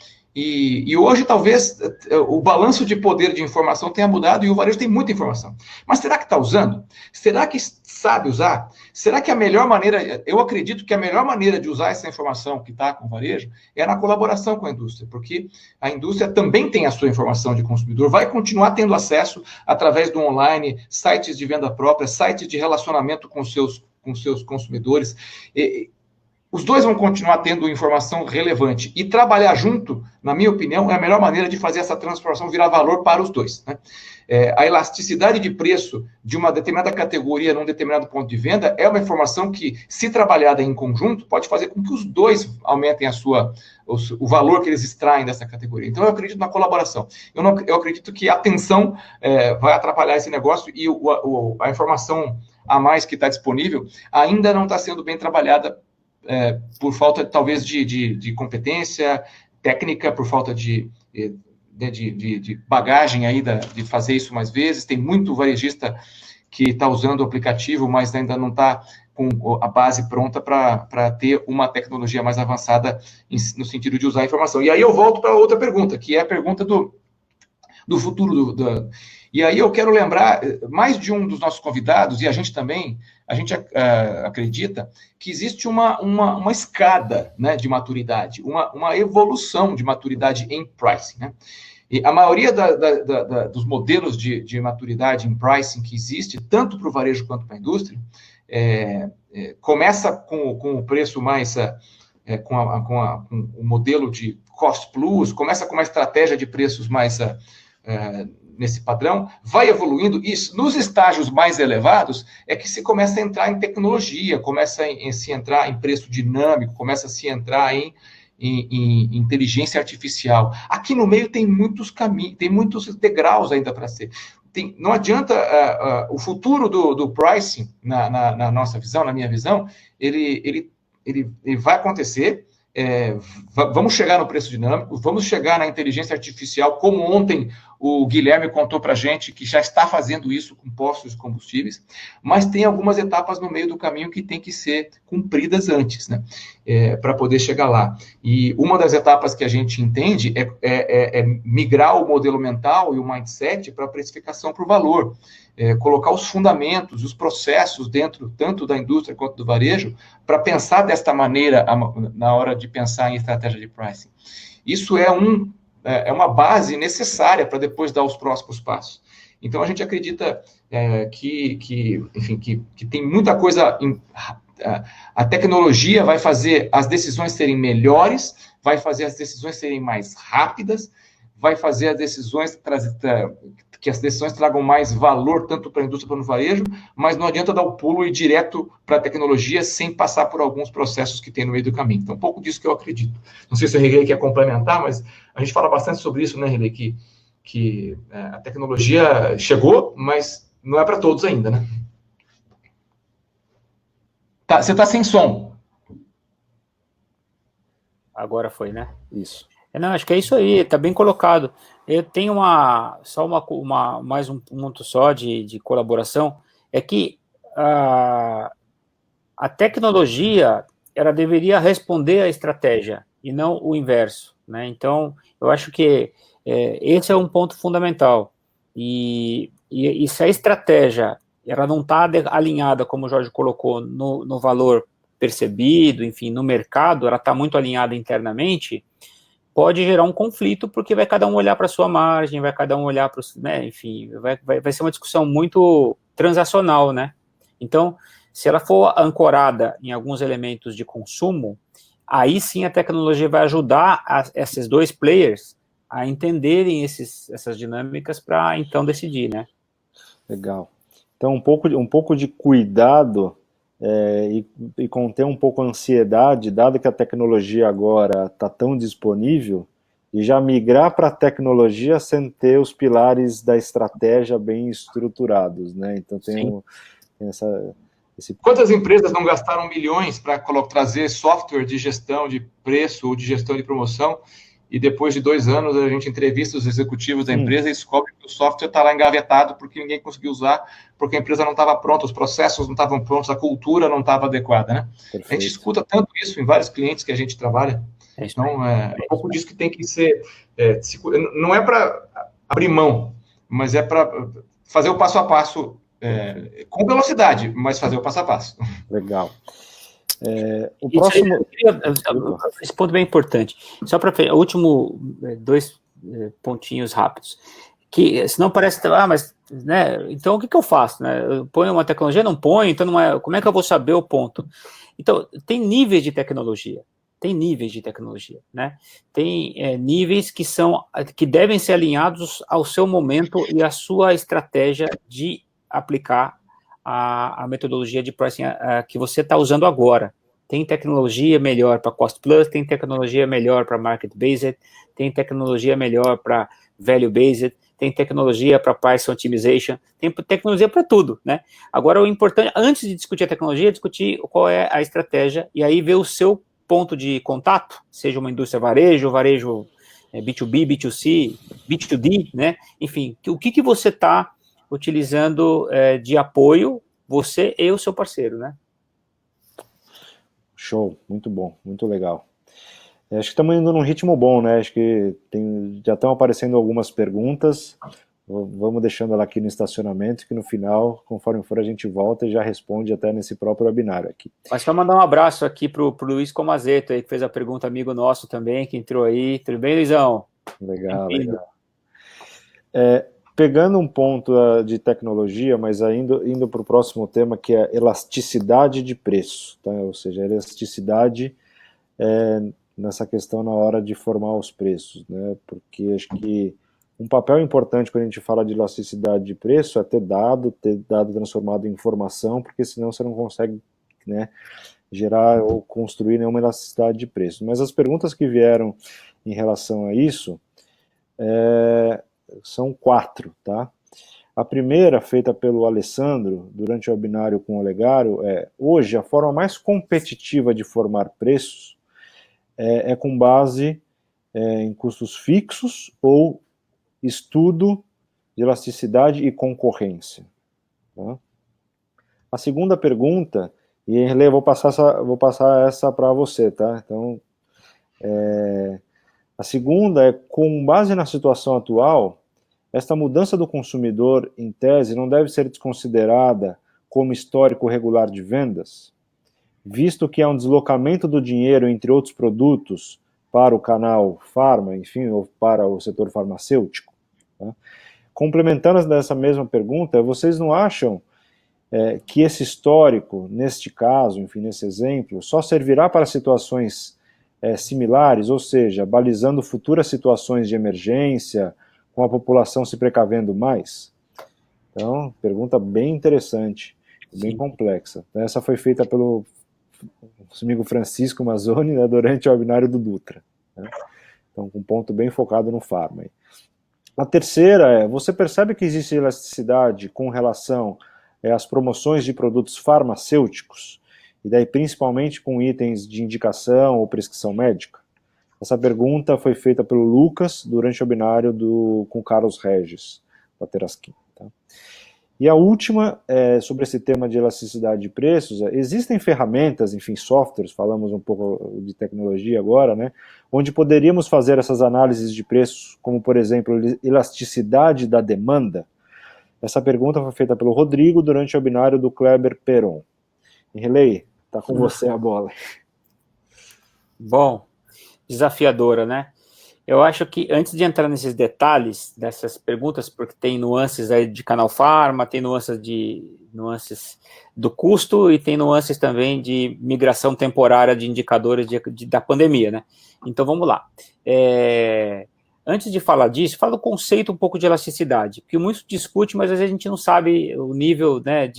E hoje, talvez, o balanço de poder de informação tenha mudado e o varejo tem muita informação. Mas será que está usando? Será que sabe usar? Será que a melhor maneira... Eu acredito que a melhor maneira de usar essa informação que está com o varejo é na colaboração com a indústria, porque a indústria também tem a sua informação de consumidor, vai continuar tendo acesso através do online, sites de venda própria, sites de relacionamento com seus consumidores. Os dois vão continuar tendo informação relevante. E trabalhar junto, na minha opinião, é a melhor maneira de fazer essa transformação virar valor para os dois, né? A elasticidade de preço de uma determinada categoria num determinado ponto de venda é uma informação que, se trabalhada em conjunto, pode fazer com que os dois aumentem o valor que eles extraem dessa categoria. Então, eu acredito na colaboração. Eu acredito que a tensão vai atrapalhar esse negócio e a informação a mais que está disponível ainda não está sendo bem trabalhada por falta, talvez, de competência técnica, por falta de bagagem aí de fazer isso mais vezes. Tem muito varejista que está usando o aplicativo, mas ainda não está com a base pronta para ter uma tecnologia mais avançada no sentido de usar a informação. E aí eu volto para outra pergunta, que é a pergunta do futuro. E aí eu quero lembrar, mais de um dos nossos convidados, e a gente acredita que existe uma escada, né, de maturidade, uma evolução de maturidade em pricing, né? E a maioria dos modelos de maturidade em pricing que existe, tanto para o varejo quanto para a indústria, começa com o preço mais... com o modelo de cost plus, começa com uma estratégia de preços mais... nesse padrão, vai evoluindo, e nos estágios mais elevados é que se começa a entrar em tecnologia, começa a se entrar em preço dinâmico, começa a se entrar em inteligência artificial. Aqui no meio tem muitos caminhos, tem muitos degraus ainda para ser. Não adianta, o futuro do pricing, na nossa visão, na minha visão, ele vai acontecer. Vamos chegar no preço dinâmico, vamos chegar na inteligência artificial, como ontem o Guilherme contou para a gente, que já está fazendo isso com postos de combustíveis, mas tem algumas etapas no meio do caminho que tem que ser cumpridas antes, né, para poder chegar lá. E uma das etapas que a gente entende é migrar o modelo mental e o mindset para a precificação para o valor, colocar os fundamentos, os processos dentro tanto da indústria quanto do varejo, para pensar desta maneira na hora de pensar em estratégia de pricing. Isso é é uma base necessária para depois dar os próximos passos. Então, a gente acredita enfim, que tem muita coisa... A tecnologia vai fazer as decisões serem melhores, vai fazer as decisões serem mais rápidas, vai fazer que as decisões tragam mais valor tanto para a indústria quanto para o varejo, mas não adianta dar o pulo e ir direto para a tecnologia sem passar por alguns processos que tem no meio do caminho. Então, um pouco disso que eu acredito. Não sei se o Riley quer complementar, mas a gente fala bastante sobre isso, né, Riley, que a tecnologia chegou, mas não é para todos ainda, né? Você está sem som. Agora foi, né? Isso. Não, acho que é isso aí, está bem colocado. Eu tenho mais um ponto só de colaboração, é que a tecnologia, ela deveria responder à estratégia, e não o inverso, né? Então, eu acho que esse é um ponto fundamental. E se a estratégia ela não está alinhada, como o Jorge colocou, no valor percebido, enfim, no mercado, ela está muito alinhada internamente, pode gerar um conflito, porque vai cada um olhar para a sua margem, vai cada um olhar para os... Né, enfim, vai ser uma discussão muito transacional, né? Então, se ela for ancorada em alguns elementos de consumo, aí sim a tecnologia vai ajudar esses dois players a entenderem essas dinâmicas para, então, decidir, né? Legal. Então, um pouco de cuidado e conter um pouco a ansiedade, dado que a tecnologia agora está tão disponível, e já migrar para a tecnologia sem ter os pilares da estratégia bem estruturados, né? Então, tem esse... Quantas empresas não gastaram milhões para trazer software de gestão de preço ou de gestão de promoção, e depois de 2 anos a gente entrevista os executivos da empresa e descobre que o software está lá engavetado porque ninguém conseguiu usar, porque a empresa não estava pronta, os processos não estavam prontos, a cultura não estava adequada, né? Perfeito. A gente escuta tanto isso em vários clientes que a gente trabalha. Então, é um pouco disso que tem que ser... não é para abrir mão, mas é para fazer o passo a passo, com velocidade, mas fazer o passo a passo. Legal. O próximo... Esse ponto é bem importante. Só para o último 2 pontinhos rápidos. Que senão parece, mas, né, então o que eu faço? Né? Eu ponho uma tecnologia? Não ponho, então não é, como é que eu vou saber o ponto? Então, tem níveis de tecnologia. Né? Tem níveis que devem ser alinhados ao seu momento e à sua estratégia de aplicar a metodologia de pricing que você está usando agora. Tem tecnologia melhor para cost plus, tem tecnologia melhor para market based, tem tecnologia melhor para value based, tem tecnologia para price optimization, tem tecnologia para tudo, né? Agora, o importante, antes de discutir a tecnologia, é discutir qual é a estratégia, e aí ver o seu ponto de contato, seja uma indústria varejo B2B, B2C, B2D, né? Enfim, o que você está utilizando de apoio, você e o seu parceiro, né? Show, muito bom, muito legal. Acho que estamos indo num ritmo bom, né? Acho que já estão aparecendo algumas perguntas, vamos deixando ela aqui no estacionamento, que no final, conforme for, a gente volta e já responde até nesse próprio webinário aqui. Mas só mandar um abraço aqui pro Luiz Comazeto, aí, que fez a pergunta, amigo nosso também, que entrou aí. Tudo bem, Luizão? Legal, legal. Pegando um ponto de tecnologia, mas indo para o próximo tema, que é elasticidade de preço, tá? Ou seja, elasticidade nessa questão na hora de formar os preços, né? Porque acho que um papel importante quando a gente fala de elasticidade de preço é ter dado transformado em informação, porque senão você não consegue, né, gerar ou construir nenhuma elasticidade de preço. Mas as perguntas que vieram em relação a isso são 4, tá? A primeira, feita pelo Alessandro, durante o webinário com o Olegário, hoje a forma mais competitiva de formar preços é com base em custos fixos ou estudo de elasticidade e concorrência. Tá? A segunda pergunta, e eu vou passar essa para você, tá? Então, a segunda é, com base na situação atual, esta mudança do consumidor, em tese, não deve ser desconsiderada como histórico regular de vendas, visto que há um deslocamento do dinheiro entre outros produtos para o canal farma, enfim, ou para o setor farmacêutico? Tá? Complementando dessa mesma pergunta, vocês não acham que esse histórico, neste caso, enfim, nesse exemplo, só servirá para situações similares, ou seja, balizando futuras situações de emergência, com a população se precavendo mais? Então, pergunta bem interessante, bem complexa. Essa foi feita pelo amigo Francisco Mazzoni, né, durante o webinário do Dutra. Né? Então, com um ponto bem focado no farma. A terceira você percebe que existe elasticidade com relação às promoções de produtos farmacêuticos, e daí principalmente com itens de indicação ou prescrição médica? Essa pergunta foi feita pelo Lucas durante o webinário com Carlos Regis, da Teraskin. Tá? E a última, sobre esse tema de elasticidade de preços, existem ferramentas, enfim, softwares, falamos um pouco de tecnologia agora, né, onde poderíamos fazer essas análises de preços, como, por exemplo, elasticidade da demanda? Essa pergunta foi feita pelo Rodrigo durante o webinário do Kleber Peron. Relei, está com você a bola. Bom, desafiadora, né? Eu acho que, antes de entrar nesses detalhes dessas perguntas, porque tem nuances aí de canal farma, tem nuances do custo e tem nuances também de migração temporária de indicadores da pandemia, né? Então, vamos lá. Antes de falar disso, fala do conceito um pouco de elasticidade, porque muito discute, mas às vezes a gente não sabe o nível, né,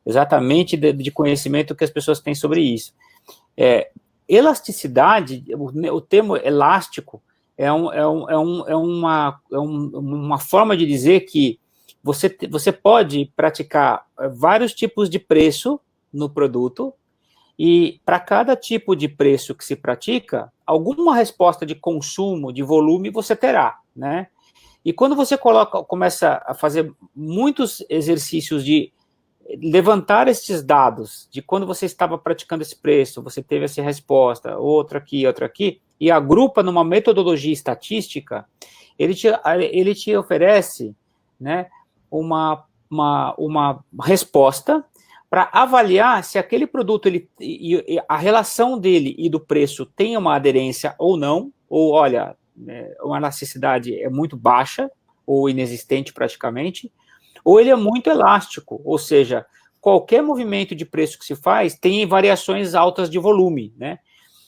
exatamente de conhecimento que as pessoas têm sobre isso. Elasticidade, o termo elástico, é uma forma de dizer que você pode praticar vários tipos de preço no produto, e para cada tipo de preço que se pratica, alguma resposta de consumo, de volume, você terá, né? E quando você começa a fazer muitos exercícios de levantar esses dados de quando você estava praticando esse preço, você teve essa resposta, outra aqui, e agrupa numa metodologia estatística, ele te oferece, né, uma resposta para avaliar se aquele produto, a relação dele e do preço tem uma aderência ou não, ou olha, uma elasticidade é muito baixa, ou inexistente praticamente, ou ele é muito elástico, ou seja, qualquer movimento de preço que se faz tem variações altas de volume, né?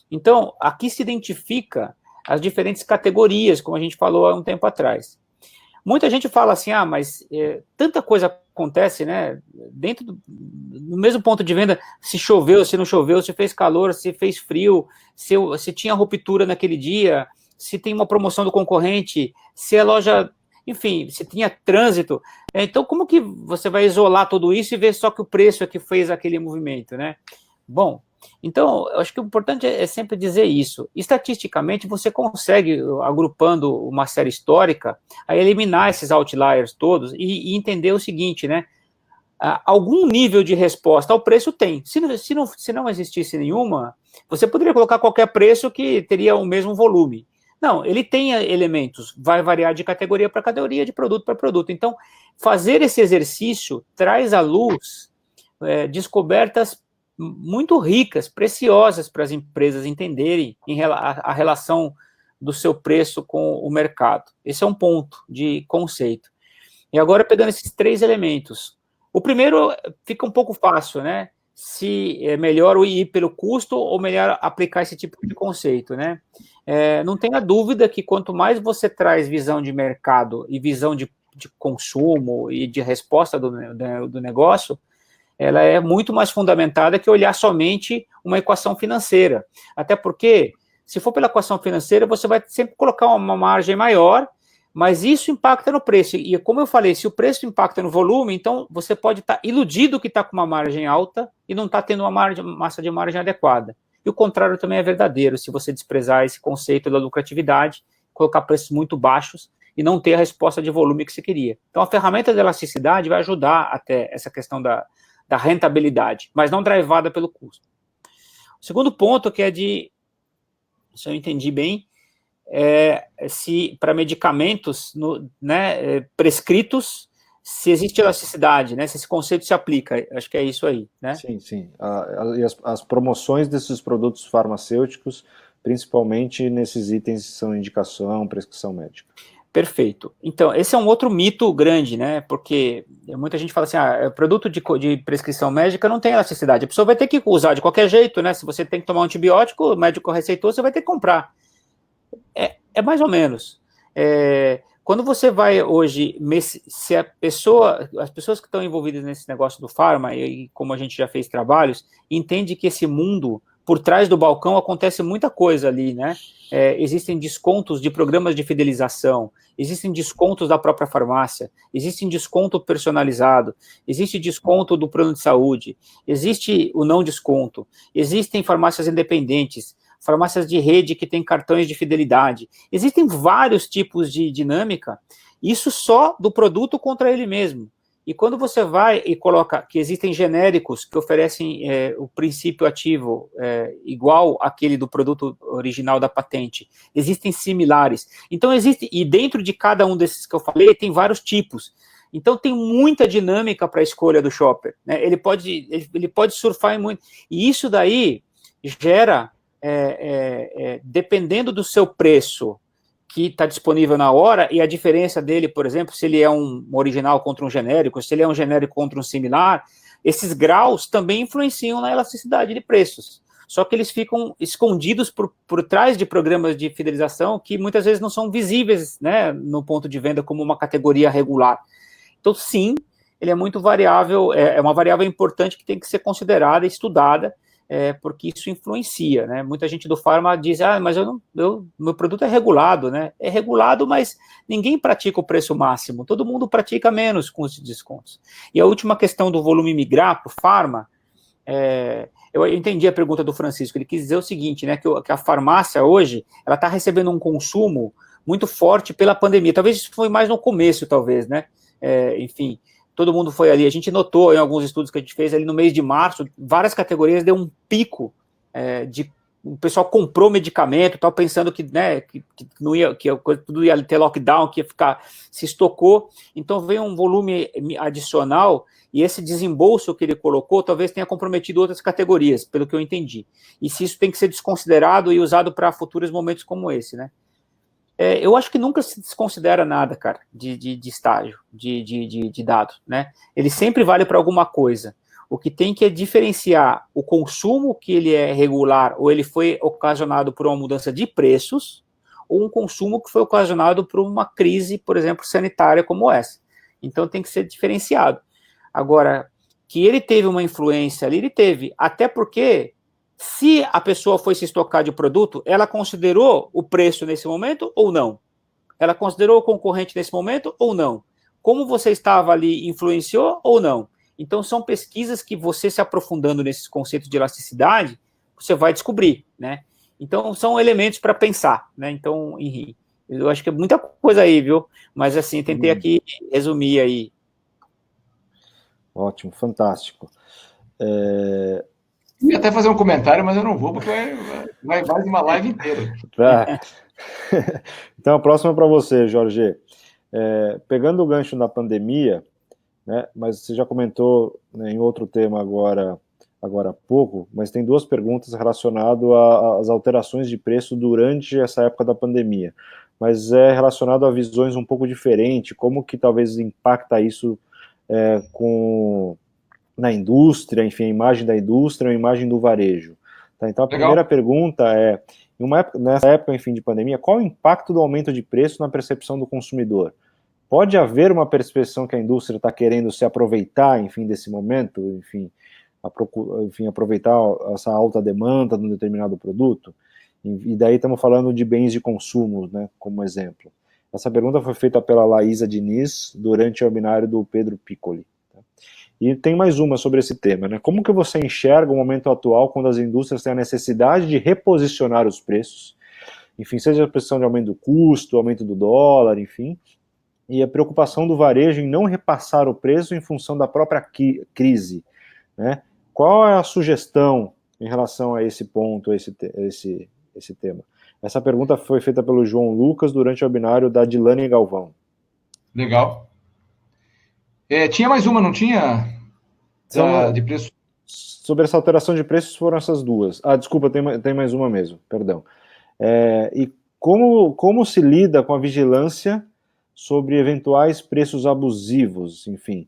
Então, aqui se identifica as diferentes categorias, como a gente falou há um tempo atrás. Muita gente fala assim, mas tanta coisa acontece, né? Dentro do mesmo ponto de venda, se choveu, se não choveu, se fez calor, se fez frio, se tinha ruptura naquele dia, se tem uma promoção do concorrente, se a loja... Enfim, se tinha trânsito, então como que você vai isolar tudo isso e ver só que o preço é que fez aquele movimento, né? Bom, então, eu acho que o importante é sempre dizer isso. Estatisticamente, você consegue, agrupando uma série histórica, a eliminar esses outliers todos e entender o seguinte, né? Algum nível de resposta ao preço tem. Se não existisse nenhuma, você poderia colocar qualquer preço que teria o mesmo volume. Não, ele tem elementos, vai variar de categoria para categoria, de produto para produto. Então, fazer esse exercício traz à luz descobertas muito ricas, preciosas para as empresas entenderem a relação do seu preço com o mercado. Esse é um ponto de conceito. E agora, pegando esses três elementos. O primeiro fica um pouco fácil, né? Se é melhor ir pelo custo ou melhor aplicar esse tipo de conceito, né? Não tenha dúvida que quanto mais você traz visão de mercado e visão de consumo e de resposta do negócio, ela é muito mais fundamentada que olhar somente uma equação financeira. Até porque, se for pela equação financeira, você vai sempre colocar uma margem maior, mas isso impacta no preço. E como eu falei, se o preço impacta no volume, então você pode estar iludido que está com uma margem alta e não está tendo uma massa de margem adequada. E o contrário também é verdadeiro, se você desprezar esse conceito da lucratividade, colocar preços muito baixos e não ter a resposta de volume que você queria. Então, a ferramenta de elasticidade vai ajudar até essa questão da rentabilidade, mas não drivada pelo custo. O segundo ponto, que se eu entendi bem, se para medicamentos prescritos, se existe elasticidade, né? Se esse conceito se aplica, acho que é isso aí, né? Sim, sim. E as promoções desses produtos farmacêuticos principalmente nesses itens que são indicação, prescrição médica. Perfeito. Então, esse é um outro mito grande, né? Porque muita gente fala assim, produto de prescrição médica não tem elasticidade. A pessoa vai ter que usar de qualquer jeito, né? Se você tem que tomar um antibiótico, o médico receitou, você vai ter que comprar. É mais ou menos. Quando você vai hoje, se as pessoas que estão envolvidas nesse negócio do farma, e como a gente já fez trabalhos, entende que esse mundo, por trás do balcão, acontece muita coisa ali, né? Existem descontos de programas de fidelização, existem descontos da própria farmácia, existe desconto personalizado, existe desconto do plano de saúde, existe o não desconto, existem farmácias independentes, farmácias de rede que têm cartões de fidelidade. Existem vários tipos de dinâmica, isso só do produto contra ele mesmo. E quando você vai e coloca que existem genéricos que oferecem o princípio ativo igual àquele do produto original da patente, existem similares. Então existe, e dentro de cada um desses que eu falei, tem vários tipos. Então tem muita dinâmica para a escolha do shopper, né? Ele pode surfar em muito. E isso daí gera, dependendo do seu preço, que está disponível na hora, e a diferença dele, por exemplo, se ele é um original contra um genérico, se ele é um genérico contra um similar, esses graus também influenciam na elasticidade de preços. Só que eles ficam escondidos por trás de programas de fidelização que muitas vezes não são visíveis, né, no ponto de venda como uma categoria regular. Então, sim, ele é muito variável, é uma variável importante que tem que ser considerada e estudada, porque isso influencia, né? Muita gente do farma diz, mas meu produto é regulado, né? É regulado, mas ninguém pratica o preço máximo, todo mundo pratica menos com os descontos. E a última questão do volume migrar para o farma, eu entendi a pergunta do Francisco, ele quis dizer o seguinte, né, que a farmácia hoje, ela está recebendo um consumo muito forte pela pandemia, talvez isso foi mais no começo, talvez, né? Enfim, todo mundo foi ali, a gente notou em alguns estudos que a gente fez ali no mês de março, várias categorias deu um pico o pessoal comprou medicamento, tal, pensando que, né, que não ia, que tudo ia ter lockdown, que ia ficar, se estocou, então veio um volume adicional, e esse desembolso que ele colocou, talvez tenha comprometido outras categorias, pelo que eu entendi, e se isso tem que ser desconsiderado e usado para futuros momentos como esse, né? Eu acho que nunca se desconsidera nada, cara, de estágio, de dado, né? Ele sempre vale para alguma coisa. O que tem que é diferenciar o consumo que ele é regular ou ele foi ocasionado por uma mudança de preços ou um consumo que foi ocasionado por uma crise, por exemplo, sanitária como essa. Então tem que ser diferenciado. Agora, que ele teve uma influência ali, ele teve, até porque se a pessoa foi se estocar de produto, ela considerou o preço nesse momento ou não? Ela considerou o concorrente nesse momento ou não? Como você estava ali, influenciou ou não? Então, são pesquisas que você se aprofundando nesses conceitos de elasticidade, você vai descobrir, né? Então, são elementos para pensar, né? Então, Henri, eu acho que é muita coisa aí, viu? Mas, assim, tentei aqui resumir aí. Ótimo, fantástico. Eu ia até fazer um comentário, mas eu não vou, porque vai mais uma live inteira. Tá. Então, a próxima é para você, Jorge. Pegando o gancho da pandemia, né, mas você já comentou, né, em outro tema agora há pouco, mas tem duas perguntas relacionadas às alterações de preço durante essa época da pandemia, mas é relacionado a visões um pouco diferentes, como que talvez impacta isso na indústria, enfim, a imagem da indústria, a imagem do varejo. Tá, então, a primeira pergunta é, nessa época, enfim, de pandemia, qual o impacto do aumento de preço na percepção do consumidor? Pode haver uma percepção que a indústria está querendo se aproveitar, enfim, desse momento, enfim, aproveitar essa alta demanda de um determinado produto? E daí estamos falando de bens de consumo, né, como exemplo. Essa pergunta foi feita pela Laísa Diniz durante o webinário do Pedro Piccoli. Tá? E tem mais uma sobre esse tema, né? Como que você enxerga o momento atual quando as indústrias têm a necessidade de reposicionar os preços? Enfim, seja a pressão de aumento do custo, aumento do dólar, enfim, e a preocupação do varejo em não repassar o preço em função da própria crise, né? Qual é a sugestão em relação a esse ponto, esse tema? Essa pergunta foi feita pelo João Lucas durante o webinário da Dilane Galvão. Legal. Tinha mais uma, não tinha? De preço? Sobre essa alteração de preços foram essas duas. Desculpa, tem mais uma mesmo, perdão. E como se lida com a vigilância sobre eventuais preços abusivos, enfim,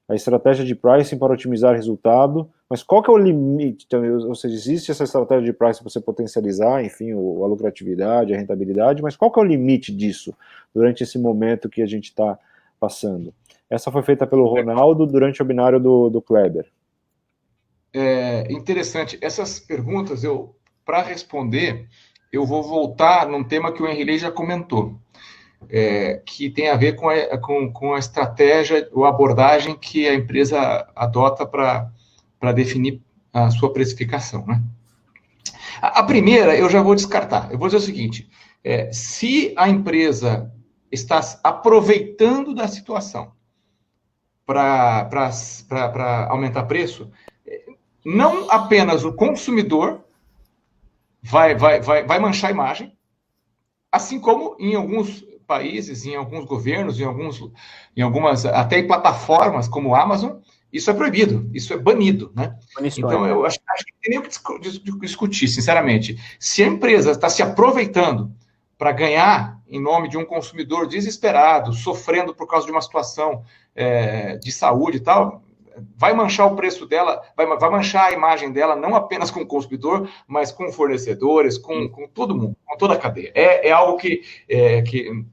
a estratégia de pricing para otimizar resultado, mas qual que é o limite? Então, ou seja, existe essa estratégia de pricing para você potencializar, enfim, a lucratividade, a rentabilidade, mas qual que é o limite disso durante esse momento que a gente está passando? Essa foi feita pelo Ronaldo durante o webinário do Kleber. Interessante. Essas perguntas, para responder, eu vou voltar num tema que o Henrilei já comentou, que tem a ver com a estratégia ou abordagem que a empresa adota para definir a sua precificação, né? A primeira, eu já vou descartar. Eu vou dizer o seguinte, se a empresa está aproveitando da situação para aumentar preço, não apenas o consumidor vai manchar a imagem, assim como em alguns países, em alguns governos, em algumas, até em plataformas como a Amazon, isso é proibido, isso é banido, né? Então, eu acho que tem nem o que discutir, sinceramente. Se a empresa está se aproveitando para ganhar em nome de um consumidor desesperado, sofrendo por causa de uma situação de saúde e tal, vai manchar o preço dela, vai manchar a imagem dela, não apenas com o consumidor, mas com fornecedores, com todo mundo, com toda a cadeia. É algo que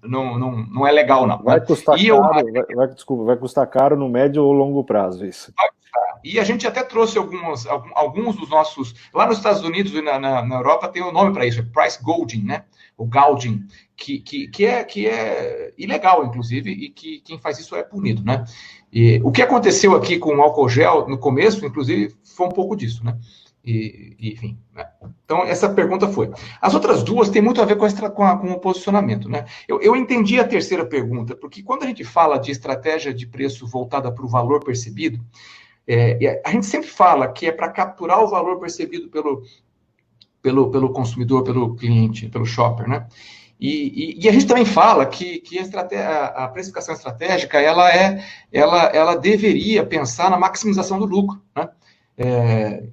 não é legal, não. Vai custar caro, vai custar caro no médio ou longo prazo, isso. Vai custar. E a gente até trouxe alguns dos nossos... Lá nos Estados Unidos e na Europa tem um nome para isso, é price gouging, né? O gouging, que é ilegal, inclusive, e que quem faz isso é punido, né? E o que aconteceu aqui com o álcool gel no começo, inclusive, foi um pouco disso, né? Enfim, né? Então, essa pergunta foi. As outras duas têm muito a ver com o posicionamento, né? Eu entendi a terceira pergunta, porque quando a gente fala de estratégia de preço voltada para o valor percebido, a gente sempre fala que é para capturar o valor percebido pelo consumidor, pelo cliente, pelo shopper, né? E a gente também fala que a precificação estratégica ela deveria pensar na maximização do lucro, né?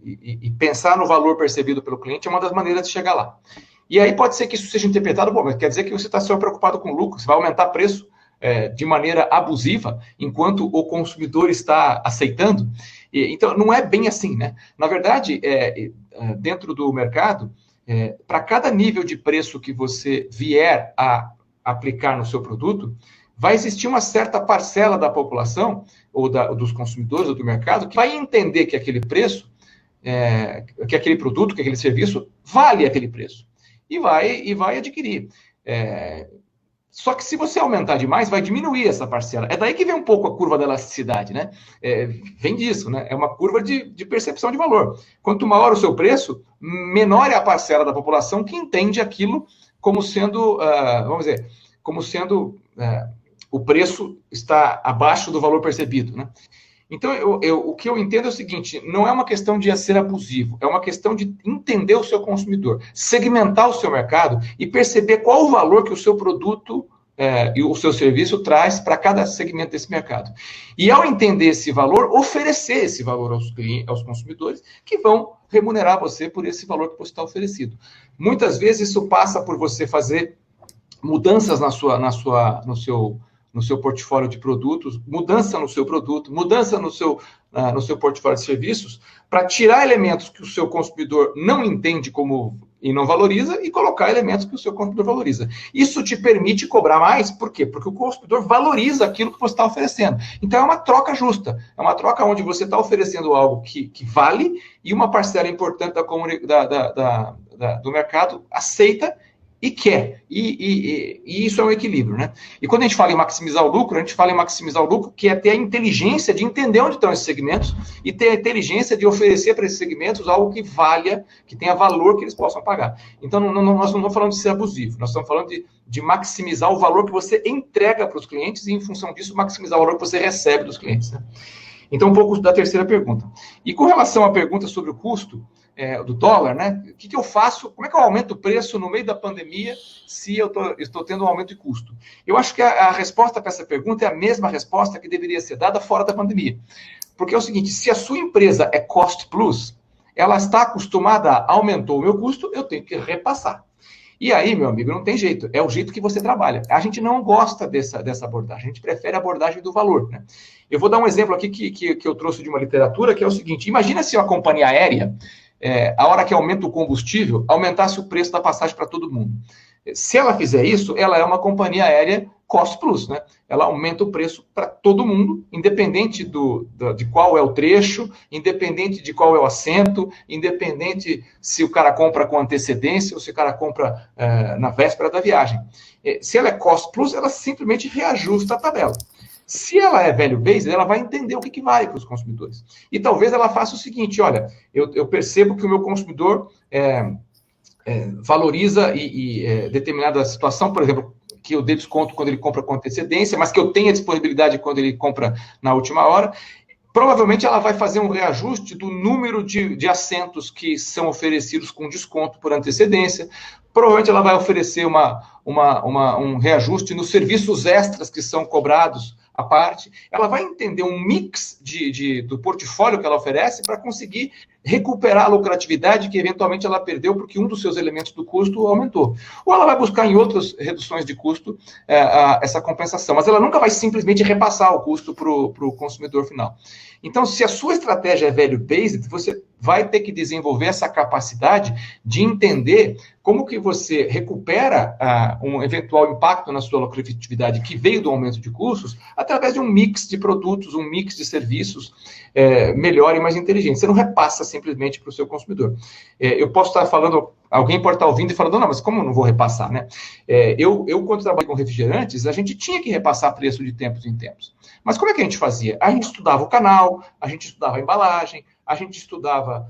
E pensar no valor percebido pelo cliente é uma das maneiras de chegar lá. E aí pode ser que isso seja interpretado, bom, mas quer dizer que você está só preocupado com o lucro, você vai aumentar preço de maneira abusiva, enquanto o consumidor está aceitando. Então, não é bem assim, né? Na verdade, dentro do mercado, para cada nível de preço que você vier a aplicar no seu produto, vai existir uma certa parcela da população, ou dos consumidores, ou do mercado, que vai entender que aquele preço, que aquele produto, que aquele serviço, vale aquele preço. E vai adquirir. Só que se você aumentar demais, vai diminuir essa parcela. É daí que vem um pouco a curva da elasticidade, né? Vem disso, né? É uma curva de percepção de valor. Quanto maior o seu preço, menor é a parcela da população que entende aquilo como sendo, vamos dizer, como sendo o preço está abaixo do valor percebido, né? Então, o que eu entendo é o seguinte, não é uma questão de ser abusivo, é uma questão de entender o seu consumidor, segmentar o seu mercado e perceber qual o valor que o seu produto e o seu serviço traz para cada segmento desse mercado. E, ao entender esse valor, oferecer esse valor aos consumidores, que vão remunerar você por esse valor que você está oferecido. Muitas vezes isso passa por você fazer mudanças no seu portfólio de produtos, mudança no seu produto, mudança no seu portfólio de serviços, para tirar elementos que o seu consumidor não entende e não valoriza, e colocar elementos que o seu consumidor valoriza. Isso te permite cobrar mais, por quê? Porque o consumidor valoriza aquilo que você está oferecendo. Então, é uma troca justa, é uma troca onde você está oferecendo algo que vale, e uma parcela importante do mercado aceita e quer. E isso é um equilíbrio, né? E quando a gente fala em maximizar o lucro, a gente fala em maximizar o lucro, que é ter a inteligência de entender onde estão esses segmentos e ter a inteligência de oferecer para esses segmentos algo que valha, que tenha valor que eles possam pagar. Então, nós não estamos falando de ser abusivo, nós estamos falando de maximizar o valor que você entrega para os clientes e, em função disso, maximizar o valor que você recebe dos clientes, né? Então, um pouco da terceira pergunta. E com relação à pergunta sobre o custo do dólar, né? O que eu faço? Como é que eu aumento o preço no meio da pandemia se eu estou tendo um aumento de custo? Eu acho que a resposta para essa pergunta é a mesma resposta que deveria ser dada fora da pandemia. Porque é o seguinte, se a sua empresa é cost plus, ela está acostumada a aumentou o meu custo, eu tenho que repassar. E aí, meu amigo, não tem jeito, é o jeito que você trabalha. A gente não gosta dessa abordagem, a gente prefere a abordagem do valor, né? Eu vou dar um exemplo aqui que eu trouxe de uma literatura, que é o seguinte: imagina se uma companhia aérea, a hora que aumenta o combustível, aumentasse o preço da passagem para todo mundo. Se ela fizer isso, ela é uma companhia aérea cost plus, né? Ela aumenta o preço para todo mundo, independente de qual é o trecho, independente de qual é o assento, independente se o cara compra com antecedência ou se o cara compra na véspera da viagem. Se ela é cost plus, ela simplesmente reajusta a tabela. Se ela é value based, ela vai entender o que vale para os consumidores. E talvez ela faça o seguinte: olha, eu percebo que o meu consumidor valoriza determinada situação, por exemplo, que eu dê desconto quando ele compra com antecedência, mas que eu tenha disponibilidade quando ele compra na última hora. Provavelmente ela vai fazer um reajuste do número de assentos que são oferecidos com desconto por antecedência. Provavelmente ela vai oferecer um reajuste nos serviços extras que são cobrados à parte. Ela vai entender um mix do portfólio que ela oferece para conseguir recuperar a lucratividade que eventualmente ela perdeu porque um dos seus elementos do custo aumentou. Ou ela vai buscar em outras reduções de custo essa compensação, mas ela nunca vai simplesmente repassar o custo para o consumidor final. Então, se a sua estratégia é value-based, você vai ter que desenvolver essa capacidade de entender como que você recupera um eventual impacto na sua lucratividade que veio do aumento de custos através de um mix de produtos, um mix de serviços melhor e mais inteligente. Você não repassa simplesmente para o seu consumidor. Eu posso estar falando, alguém pode estar ouvindo e falando, não, mas como eu não vou repassar, né? Eu quando trabalhei com refrigerantes, a gente tinha que repassar preço de tempos em tempos. Mas como é que a gente fazia? A gente estudava o canal, a gente estudava a embalagem, a gente estudava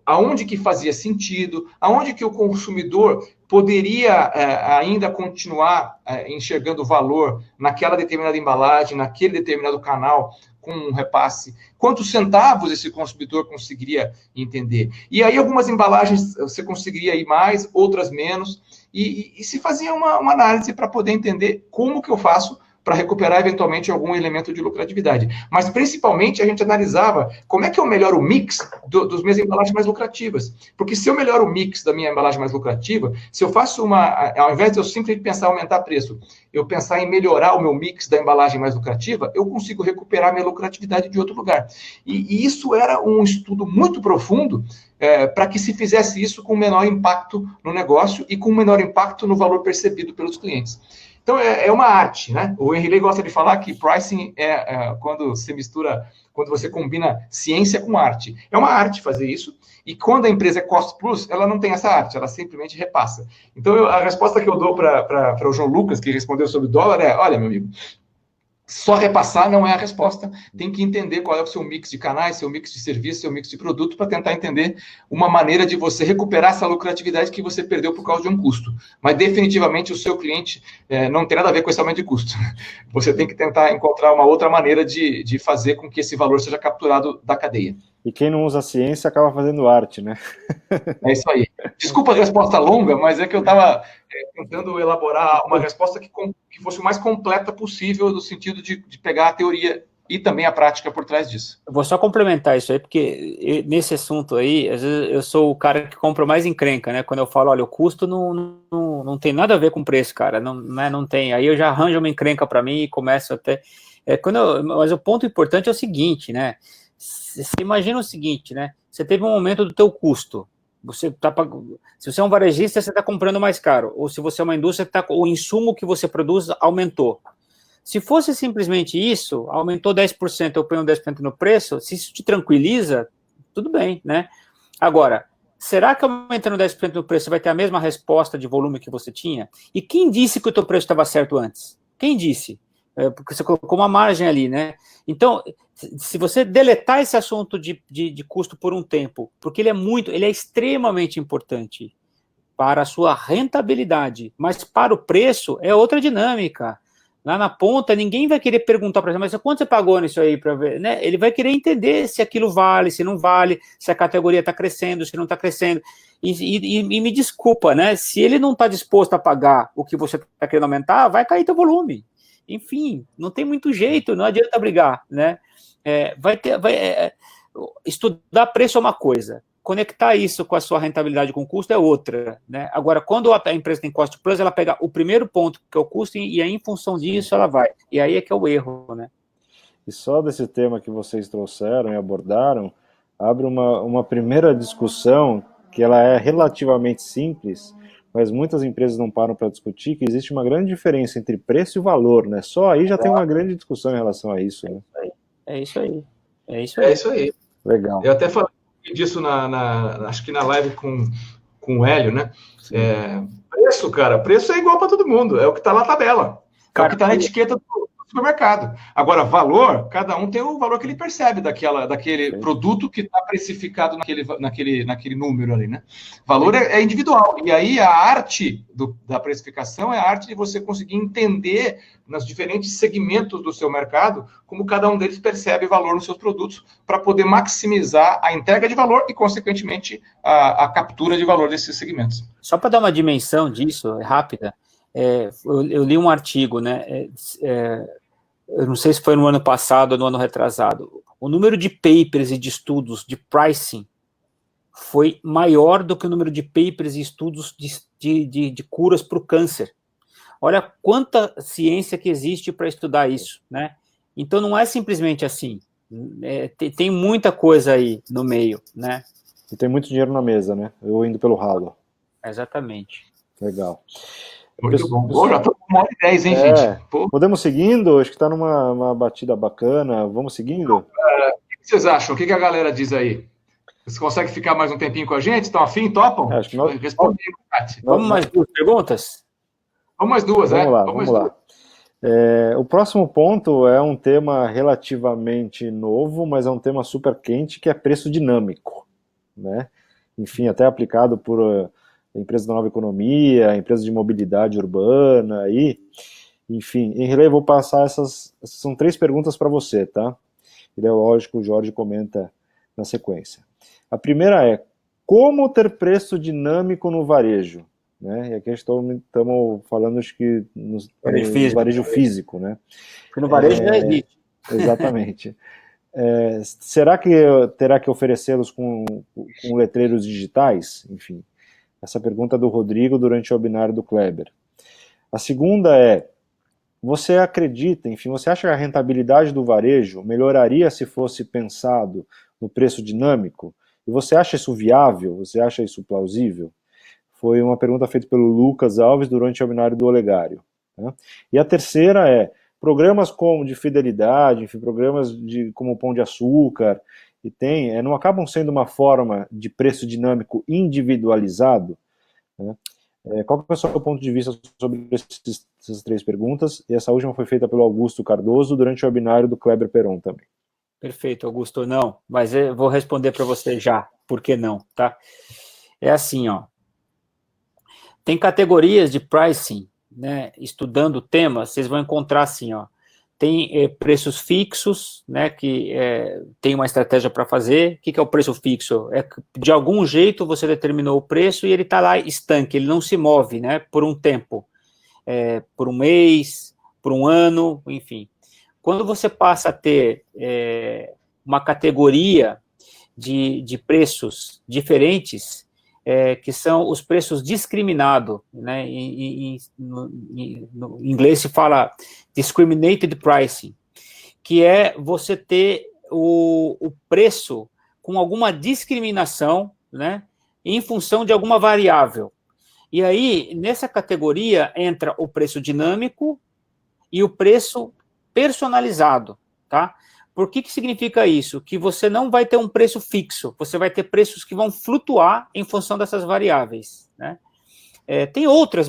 aonde que fazia sentido, aonde que o consumidor poderia ainda continuar enxergando valor naquela determinada embalagem, naquele determinado canal com um repasse, quantos centavos esse consumidor conseguiria entender. E aí algumas embalagens você conseguiria ir mais, outras menos, e se fazia uma análise para poder entender como que eu faço para recuperar eventualmente algum elemento de lucratividade. Mas, principalmente, a gente analisava como é que eu melhoro o mix das minhas embalagens mais lucrativas. Porque se eu melhoro o mix da minha embalagem mais lucrativa, se eu faço ao invés de eu simplesmente pensar em aumentar preço, eu pensar em melhorar o meu mix da embalagem mais lucrativa, eu consigo recuperar minha lucratividade de outro lugar. E isso era um estudo muito profundo para que se fizesse isso com menor impacto no negócio e com menor impacto no valor percebido pelos clientes. Então, é uma arte, né? O Henry Ley gosta de falar que pricing quando você combina ciência com arte. É uma arte fazer isso, e quando a empresa é cost plus, ela não tem essa arte, ela simplesmente repassa. Então, a resposta que eu dou para o João Lucas, que respondeu sobre o dólar, olha, meu amigo, só repassar não é a resposta, tem que entender qual é o seu mix de canais, seu mix de serviço, seu mix de produto, para tentar entender uma maneira de você recuperar essa lucratividade que você perdeu por causa de um custo. Mas definitivamente o seu cliente não tem nada a ver com esse aumento de custo. Você tem que tentar encontrar uma outra maneira de fazer com que esse valor seja capturado da cadeia. E quem não usa ciência acaba fazendo arte, né? É isso aí. Desculpa a resposta longa, mas é que eu estava tentando elaborar uma resposta que fosse o mais completa possível, no sentido de pegar a teoria e também a prática por trás disso. Eu vou só complementar isso aí, porque nesse assunto aí, às vezes eu sou o cara que compra mais encrenca, né? Quando eu falo, olha, o custo não tem nada a ver com o preço, cara, não tem. Aí eu já arranjo uma encrenca para mim e começo até... mas o ponto importante é o seguinte, né? Você imagina o seguinte, né? Você teve um aumento do teu custo. Se você é um varejista, você está comprando mais caro. Ou se você é uma indústria, o insumo que você produz aumentou. Se fosse simplesmente isso, aumentou 10%, eu ponho 10% no preço, se isso te tranquiliza, tudo bem, né? Agora, será que aumentando 10% no preço você vai ter a mesma resposta de volume que você tinha? E quem disse que o teu preço estava certo antes? Quem disse? Porque você colocou uma margem ali, né? Então, se você deletar esse assunto de custo por um tempo, porque ele é extremamente importante para a sua rentabilidade, mas para o preço é outra dinâmica. Lá na ponta, ninguém vai querer perguntar para você, mas quanto você pagou nisso aí para ver, né? Ele vai querer entender se aquilo vale, se não vale, se a categoria está crescendo, se não está crescendo. E me desculpa, né? Se ele não está disposto a pagar o que você está querendo aumentar, vai cair teu volume. Enfim, não tem muito jeito, não adianta brigar, né? Estudar preço é uma coisa. conectar isso com a sua rentabilidade com custo é outra, né? Agora, quando a empresa tem cost plus, ela pega o primeiro ponto, que é o custo, e aí, em função disso, ela vai. E aí é que é o erro, né? E só desse tema que vocês trouxeram e abordaram, abre uma primeira discussão que ela é relativamente simples, mas muitas empresas não param para discutir, que existe uma grande diferença entre preço e valor, né? Só aí já tem uma grande discussão em relação a isso, né? É isso aí. É isso aí. Legal. Eu até falei disso acho que na live com o Hélio, né? Preço, cara, preço é igual para todo mundo, é o que está na tabela, é o que está na etiqueta do supermercado. Agora, valor, cada um tem o valor que ele percebe daquele produto que está precificado naquele número ali, né? Valor é individual. E aí a arte da precificação é a arte de você conseguir entender nos diferentes segmentos do seu mercado como cada um deles percebe valor nos seus produtos para poder maximizar a entrega de valor e, consequentemente, a captura de valor desses segmentos. Só para dar uma dimensão disso, rápida, eu li um artigo, né? Eu não sei se foi no ano passado ou no ano retrasado. O número de papers e de estudos de pricing foi maior do que o número de papers e estudos de curas para o câncer. Olha quanta ciência que existe para estudar isso, né? Então não é simplesmente assim. Tem muita coisa aí no meio, né? E tem muito dinheiro na mesa, né? Eu indo pelo ralo. Exatamente. Legal. Muito bom. Pô, já estou com 1h10, hein, gente? Pô. Podemos seguindo? Acho que está numa batida bacana. Vamos seguindo? O que vocês acham? O que a galera diz aí? Você consegue ficar mais um tempinho com a gente? Estão afim? Topam? Acho que nós... Responde aí, Cate. Vamos mais 2 perguntas? Vamos mais 2, Vamos lá. O próximo ponto é um tema relativamente novo, mas é um tema super quente, que é preço dinâmico, né? Enfim, até aplicado por empresas da nova economia, empresas de mobilidade urbana, enfim, em relevo, vou passar essas são 3 perguntas para você, tá? E é lógico, o Jorge comenta na sequência. A primeira é, como ter preço dinâmico no varejo? Né? E aqui estamos falando, acho que no varejo físico, né? Porque no varejo não existe. Exatamente. Será que terá que oferecê-los com letreiros digitais? Enfim, essa pergunta é do Rodrigo durante o webinar do Kleber. A segunda é, você acredita, enfim, você acha que a rentabilidade do varejo melhoraria se fosse pensado no preço dinâmico? E você acha isso viável? Você acha isso plausível? Foi uma pergunta feita pelo Lucas Alves durante o webinar do Olegário. Tá? E a terceira é, programas como de fidelidade, enfim, programas como o Pão de Açúcar, não acabam sendo uma forma de preço dinâmico individualizado? Né? Qual que é o seu ponto de vista sobre essas 3 perguntas? E essa última foi feita pelo Augusto Cardoso durante o webinário do Kleber Peron também. Perfeito, Augusto, não, mas eu vou responder para você já, por que não, tá? É assim, ó, tem categorias de pricing, né, estudando o tema, vocês vão encontrar assim, ó, tem preços fixos, né, que tem uma estratégia para fazer. O que é o preço fixo? É que, de algum jeito, você determinou o preço e ele está lá estanque, ele não se move, né, por um tempo, por um mês, por um ano, enfim. Quando você passa a ter uma categoria de preços diferentes, que são os preços discriminados, né? No inglês se fala discriminated pricing, que é você ter o preço com alguma discriminação, né, em função de alguma variável. E aí, nessa categoria, entra o preço dinâmico e o preço personalizado, tá? Por que significa isso? Que você não vai ter um preço fixo, você vai ter preços que vão flutuar em função dessas variáveis, né? Tem outras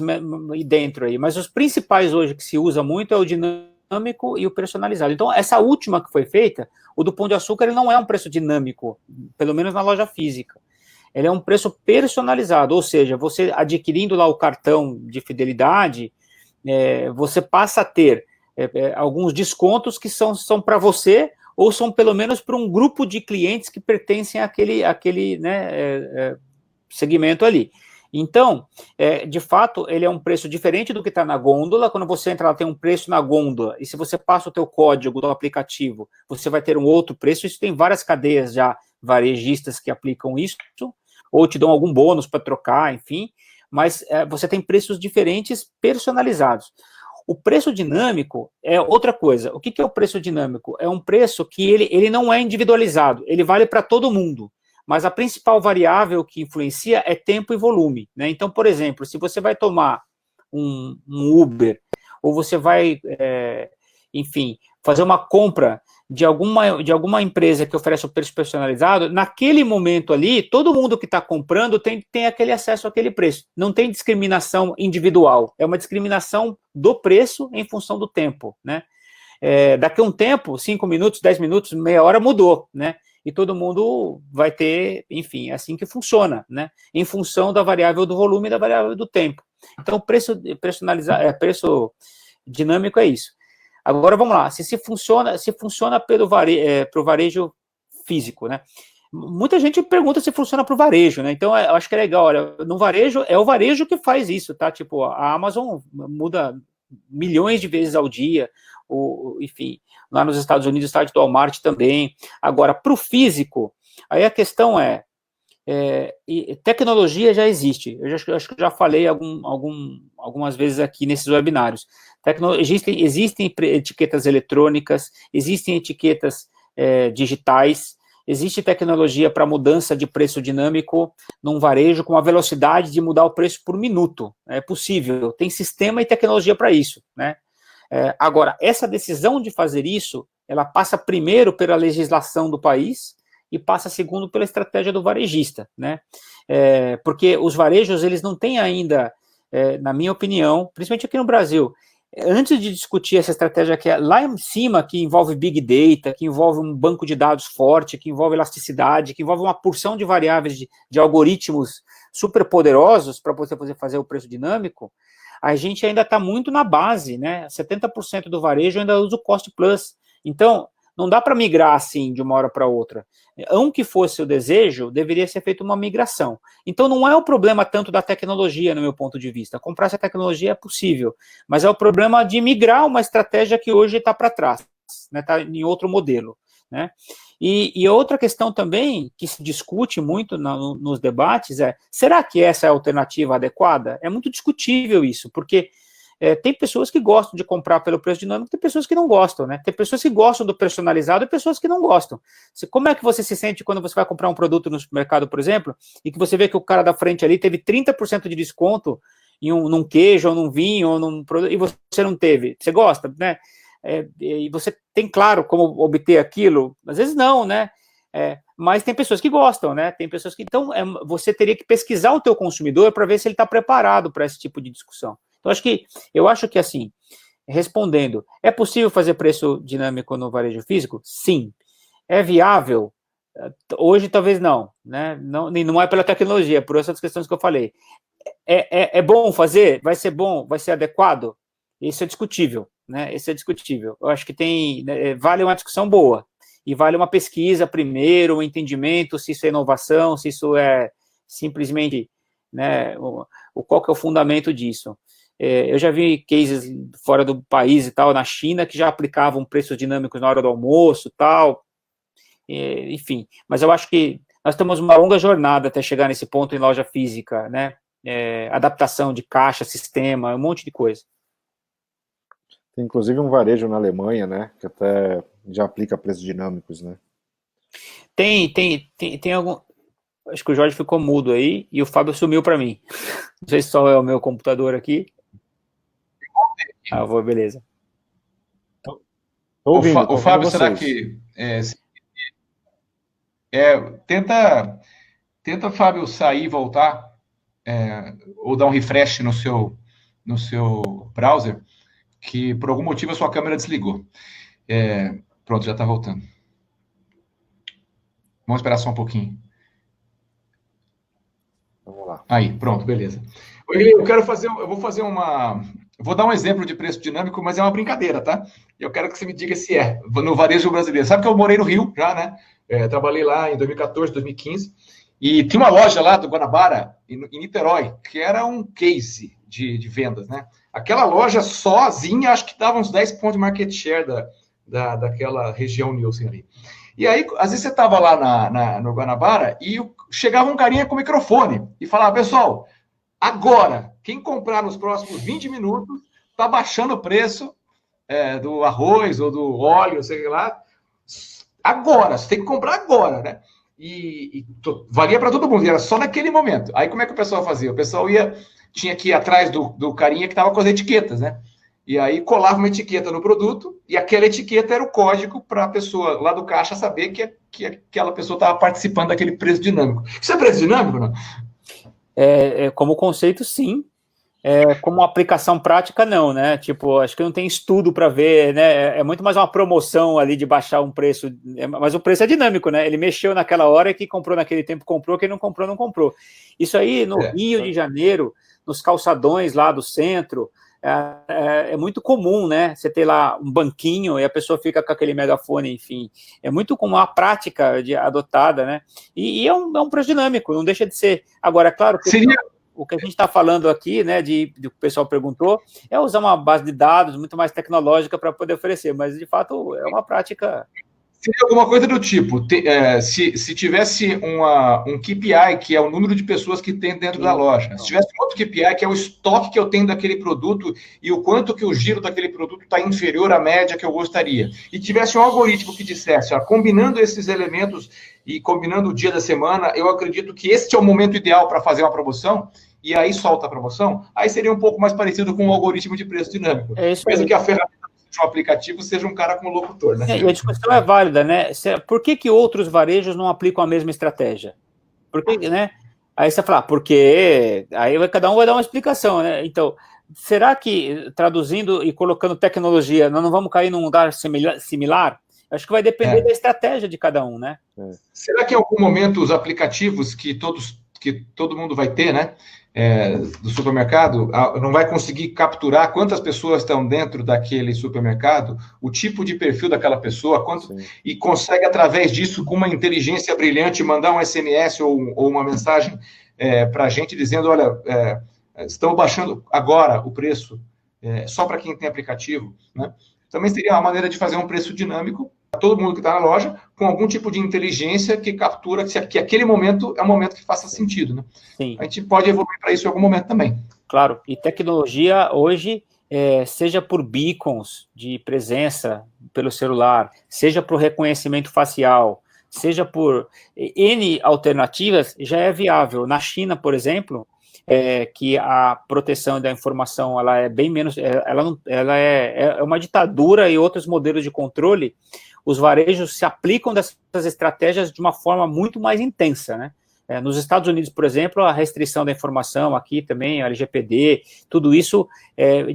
dentro aí, mas os principais hoje que se usa muito é o dinâmico e o personalizado. Então, essa última que foi feita, o do Pão de Açúcar, ele não é um preço dinâmico, pelo menos na loja física. Ele é um preço personalizado, ou seja, você adquirindo lá o cartão de fidelidade, você passa a ter alguns descontos que são para você, ou são pelo menos para um grupo de clientes que pertencem àquele né, segmento ali. Então, de fato, ele é um preço diferente do que está na gôndola. Quando você entra lá, tem um preço na gôndola, e se você passa o teu código do aplicativo, você vai ter um outro preço. Isso tem várias cadeias já varejistas que aplicam isso, ou te dão algum bônus para trocar, enfim, mas você tem preços diferentes personalizados. O preço dinâmico é outra coisa. O que é o preço dinâmico? É um preço que ele não é individualizado, ele vale para todo mundo, mas a principal variável que influencia é tempo e volume, né? Então, por exemplo, se você vai tomar um Uber, ou você vai, enfim, fazer uma compra de alguma empresa que oferece o preço personalizado, naquele momento ali, todo mundo que está comprando tem aquele acesso àquele preço. Não tem discriminação individual, é uma discriminação do preço em função do tempo, né? Daqui a um tempo, 5 minutos, 10 minutos, meia hora, mudou, né? E todo mundo vai ter, enfim, é assim que funciona, né? Em função da variável do volume e da variável do tempo. Então, o preço dinâmico é isso. Agora, vamos lá, se funciona para o varejo físico, né? Muita gente pergunta se funciona para o varejo, né? Então, eu acho que é legal, olha, no varejo, é o varejo que faz isso, tá? Tipo, a Amazon muda milhões de vezes ao dia, enfim, lá nos Estados Unidos, o site do Walmart também. Agora, para o físico, aí a questão e tecnologia já existe, acho que já falei algumas vezes aqui nesses webinários. Existem etiquetas eletrônicas, existem etiquetas digitais, existe tecnologia para mudança de preço dinâmico num varejo com a velocidade de mudar o preço por minuto. É possível, tem sistema e tecnologia para isso, né? Agora, essa decisão de fazer isso, ela passa primeiro pela legislação do país e passa segundo pela estratégia do varejista, né? Porque os varejos, eles não têm ainda, na minha opinião, principalmente aqui no Brasil, antes de discutir essa estratégia que é lá em cima, que envolve Big Data, que envolve um banco de dados forte, que envolve elasticidade, que envolve uma porção de variáveis de algoritmos super poderosos para você fazer o preço dinâmico, a gente ainda está muito na base, né? 70% do varejo ainda usa o Cost Plus. Então, não dá para migrar assim de uma hora para outra. Aunque fosse o desejo, deveria ser feita uma migração. Então, não é o problema tanto da tecnologia, no meu ponto de vista. Comprar essa tecnologia é possível, mas é o problema de migrar uma estratégia que hoje está para trás, né? Está em outro modelo, né? E outra questão também que se discute muito nos debates será que essa é a alternativa adequada? É muito discutível isso, porque tem pessoas que gostam de comprar pelo preço dinâmico, tem pessoas que não gostam, né? Tem pessoas que gostam do personalizado e pessoas que não gostam. Como é que você se sente quando você vai comprar um produto no supermercado, por exemplo, e que você vê que o cara da frente ali teve 30% de desconto num queijo, ou num vinho, ou num produto, e você não teve? Você gosta, né? E você tem claro como obter aquilo? Às vezes não, né? Mas tem pessoas que gostam, né? Tem pessoas que... Então, você teria que pesquisar o teu consumidor para ver se ele está preparado para esse tipo de discussão. Então, eu acho que, assim, respondendo, é possível fazer preço dinâmico no varejo físico? Sim. É viável? Hoje, talvez não, né? Não é pela tecnologia, é por essas questões que eu falei. É bom fazer? Vai ser bom? Vai ser adequado? Isso é discutível, né? Isso é discutível. Eu acho que vale uma discussão boa, e vale uma pesquisa primeiro, um entendimento se isso é inovação, se isso é simplesmente, né, qual que é o fundamento disso. Eu já vi cases fora do país e tal, na China, que já aplicavam preços dinâmicos na hora do almoço e tal, enfim. Mas eu acho que nós temos uma longa jornada até chegar nesse ponto em loja física, né? Adaptação de caixa, sistema, um monte de coisa. Tem inclusive um varejo na Alemanha, né, que até já aplica preços dinâmicos, né? Tem algum... Acho que o Jorge ficou mudo aí e o Fábio sumiu para mim. Não sei se só é o meu computador aqui. Beleza. O Fábio, será que... Tenta, Fábio, sair e voltar, ou dar um refresh no seu browser, que por algum motivo a sua câmera desligou. Pronto, já está voltando. Vamos esperar só um pouquinho. Vamos lá. Aí, pronto, beleza. Vou dar um exemplo de preço dinâmico, mas é uma brincadeira, tá? Eu quero que você me diga se no varejo brasileiro. Sabe que eu morei no Rio já, né? Trabalhei lá em 2014, 2015, e tinha uma loja lá do Guanabara, em Niterói, que era um case de vendas, né? Aquela loja sozinha, acho que dava uns 10 pontos de market share daquela região Nielsen ali. E aí, às vezes você estava lá no Guanabara e chegava um carinha com o microfone e falava, pessoal, agora, quem comprar nos próximos 20 minutos, está baixando o preço do arroz ou do óleo, sei lá, agora, você tem que comprar agora, né? E valia para todo mundo, e era só naquele momento. Aí como é que o pessoal fazia? O pessoal tinha que ir atrás do carinha que estava com as etiquetas, né? E aí colava uma etiqueta no produto, e aquela etiqueta era o código para a pessoa lá do caixa saber que aquela pessoa estava participando daquele preço dinâmico. Isso é preço dinâmico, não? Como conceito, sim. Como aplicação prática, não, né? Tipo, acho que não tem estudo para ver, né? É muito mais uma promoção ali de baixar um preço, mas o preço é dinâmico, né? Ele mexeu naquela hora, que comprou naquele tempo comprou, quem não comprou, não comprou. Isso aí no Rio de Janeiro, nos calçadões lá do centro, é muito comum, né? Você ter lá um banquinho e a pessoa fica com aquele megafone, enfim. É muito comum, uma prática adotada, né? E é um preço dinâmico, não deixa de ser. Agora, é claro que o que a gente está falando aqui, né, do que o pessoal perguntou, é usar uma base de dados muito mais tecnológica para poder oferecer, mas, de fato, é uma prática... Seria alguma coisa do tipo, se tivesse um KPI, que é o número de pessoas que tem dentro da loja, se tivesse outro KPI, que é o estoque que eu tenho daquele produto e o quanto que o giro daquele produto está inferior à média que eu gostaria, e tivesse um algoritmo que dissesse, combinando esses elementos e combinando o dia da semana, eu acredito que este é o momento ideal para fazer uma promoção, e aí solta a promoção, aí seria um pouco mais parecido com um algoritmo de preço dinâmico. Mesmo que a ferramenta de um aplicativo seja um cara como locutor, né? E a discussão é válida, né? Por que outros varejos não aplicam a mesma estratégia? Por que, né? Aí você fala, porque aí cada um vai dar uma explicação, né? Então, será que traduzindo e colocando tecnologia, nós não vamos cair num lugar similar? Acho que vai depender da estratégia de cada um, né? Será que em algum momento os aplicativos que todo mundo vai ter, né? Do supermercado, não vai conseguir capturar quantas pessoas estão dentro daquele supermercado, o tipo de perfil daquela pessoa, e consegue, através disso, com uma inteligência brilhante, mandar um SMS ou uma mensagem para a gente dizendo, olha, estamos baixando agora o preço, só para quem tem aplicativo, né? Também seria uma maneira de fazer um preço dinâmico para todo mundo que está na loja, com algum tipo de inteligência que captura que aquele momento é um momento que faça sentido, né? Sim. A gente pode evoluir para isso em algum momento também. Claro, e tecnologia hoje, seja por beacons de presença pelo celular, seja por reconhecimento facial, seja por N alternativas, já é viável. Na China, por exemplo, que a proteção da informação ela é bem menos, ela é uma ditadura e outros modelos de controle, os varejos se aplicam dessas estratégias de uma forma muito mais intensa, né? Nos Estados Unidos, por exemplo, a restrição da informação, aqui também, a LGPD, tudo isso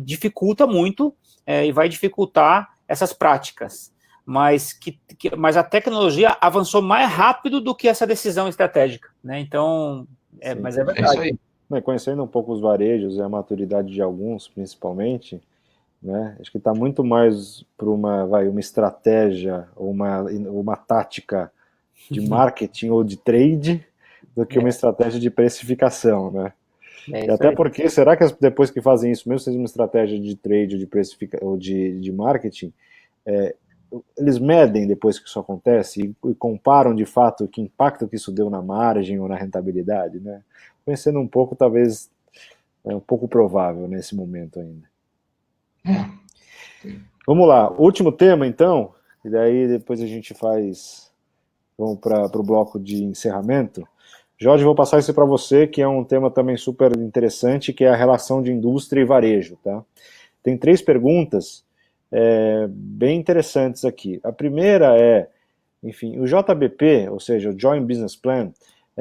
dificulta muito e vai dificultar essas práticas. Mas a tecnologia avançou mais rápido do que essa decisão estratégica, né? Então, mas é verdade. Isso aí. Conhecendo um pouco os varejos e a maturidade de alguns, principalmente, né, acho que está muito mais para uma estratégia ou uma tática de marketing ou de trade do que uma estratégia de precificação, né? E até porque, será que depois que fazem isso, mesmo seja uma estratégia de trade ou de marketing, eles medem depois que isso acontece e comparam de fato que impacto que isso deu na margem ou na rentabilidade, né? Pensando um pouco, talvez é um pouco provável nesse momento ainda. Vamos lá, último tema então, e daí depois a gente vamos para o bloco de encerramento. Jorge, vou passar isso para você, que é um tema também super interessante, que é a relação de indústria e varejo, tá? Tem 3 perguntas bem interessantes aqui. A primeira enfim, o JBP, ou seja, o Joint Business Plan,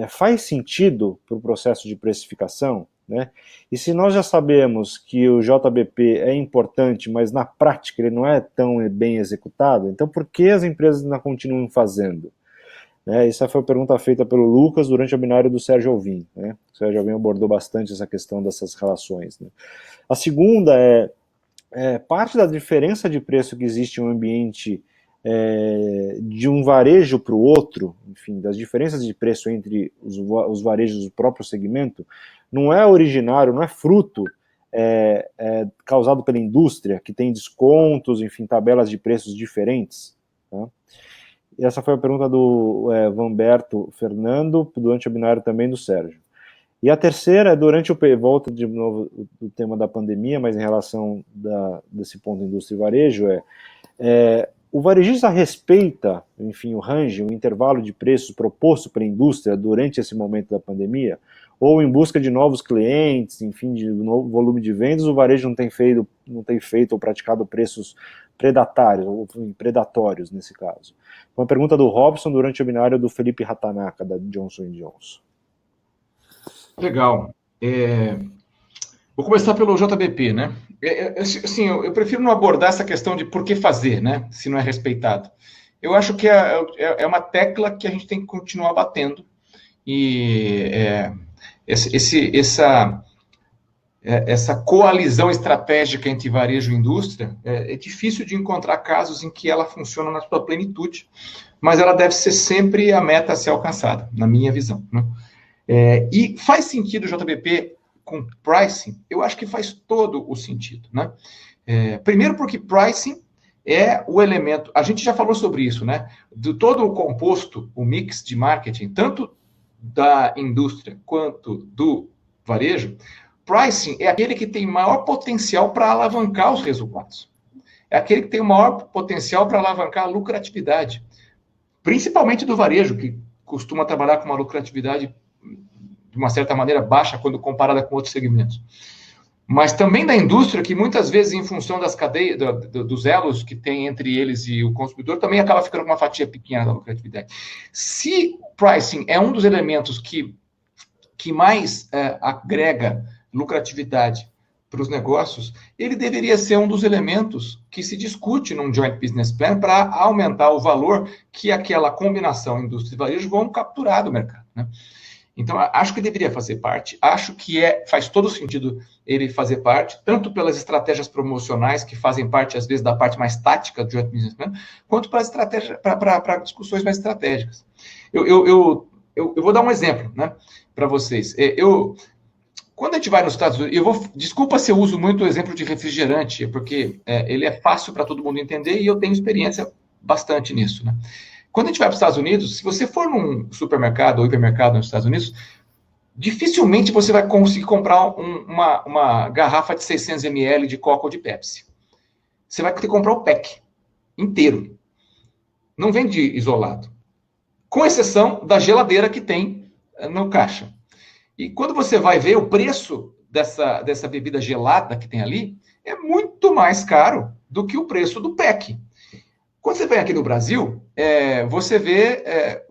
faz sentido para o processo de precificação, né? E se nós já sabemos que o JBP é importante, mas na prática ele não é tão bem executado, então por que as empresas não continuam fazendo? Essa foi a pergunta feita pelo Lucas durante o webinário do Sérgio Alvim, né? O Sérgio Alvim abordou bastante essa questão dessas relações, né? A segunda parte da diferença de preço que existe em um ambiente de um varejo para o outro, enfim, das diferenças de preço entre os varejos do próprio segmento, não é originário, não é fruto causado pela indústria, que tem descontos, enfim, tabelas de preços diferentes, tá? essa foi a pergunta do Vanberto Fernando, durante o webinário também do Sérgio. E a terceira, volta de novo do tema da pandemia, mas em relação desse ponto indústria e varejo, o varejista respeita, enfim, o range, o intervalo de preços proposto para a indústria durante esse momento da pandemia, ou em busca de novos clientes, enfim, de novo volume de vendas, o varejo não tem feito ou praticado preços predatórios nesse caso. Uma pergunta do Robson durante o webinário do Felipe Ratanaka, da Johnson & Johnson. Legal. Vou começar pelo JBP, né? Assim, eu prefiro não abordar essa questão de por que fazer, né? Se não é respeitado. Eu acho que é uma tecla que a gente tem que continuar batendo. E essa coalizão estratégica entre varejo e indústria, é difícil de encontrar casos em que ela funciona na sua plenitude, mas ela deve ser sempre a meta a ser alcançada, na minha visão, né? E faz sentido o JBP com pricing? Eu acho que faz todo o sentido, né? Primeiro porque pricing é o elemento, a gente já falou sobre isso, né? De todo o composto, o mix de marketing, tanto da indústria quanto do varejo, pricing é aquele que tem maior potencial para alavancar os resultados. É aquele que tem o maior potencial para alavancar a lucratividade, principalmente do varejo, que costuma trabalhar com uma lucratividade de uma certa maneira baixa quando comparada com outros segmentos. Mas também da indústria, que muitas vezes, em função das cadeias, dos elos que tem entre eles e o consumidor, também acaba ficando com uma fatia pequena da lucratividade. Se pricing é um dos elementos que mais agrega lucratividade para os negócios, ele deveria ser um dos elementos que se discute num Joint Business Plan para aumentar o valor que aquela combinação indústria e varejo vão capturar do mercado, né? Então, acho que deveria fazer parte, acho que faz todo sentido ele fazer parte, tanto pelas estratégias promocionais, que fazem parte, às vezes, da parte mais tática do Joint Business Plan, quanto para discussões mais estratégicas. Eu vou dar um exemplo, né, para vocês. Quando a gente vai nos Estados Unidos, desculpa se eu uso muito o exemplo de refrigerante, porque ele é fácil para todo mundo entender e eu tenho experiência bastante nisso, né? Quando a gente vai para os Estados Unidos, se você for num supermercado ou hipermercado nos Estados Unidos, dificilmente você vai conseguir comprar uma garrafa de 600 ml de Coca ou de Pepsi. Você vai ter que comprar o pack inteiro. Não vende isolado. Com exceção da geladeira que tem no caixa. E quando você vai ver o preço dessa bebida gelada que tem ali, é muito mais caro do que o preço do pack. Quando você vem aqui no Brasil, você vê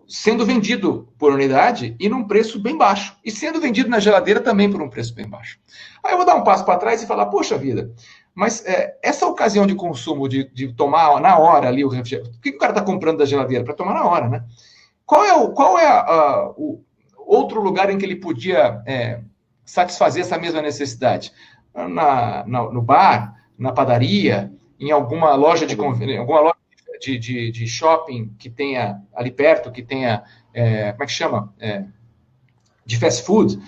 sendo vendido por unidade e num preço bem baixo. E sendo vendido na geladeira também por um preço bem baixo. Aí eu vou dar um passo para trás e falar, poxa vida, mas essa ocasião de consumo, de tomar na hora ali o refrigerante, por que o cara está comprando da geladeira? Para tomar na hora, né? Qual é o outro lugar em que ele podia satisfazer essa mesma necessidade? No bar, na padaria, em alguma loja de shopping que tenha ali perto, que tenha, como é que chama? De fast food,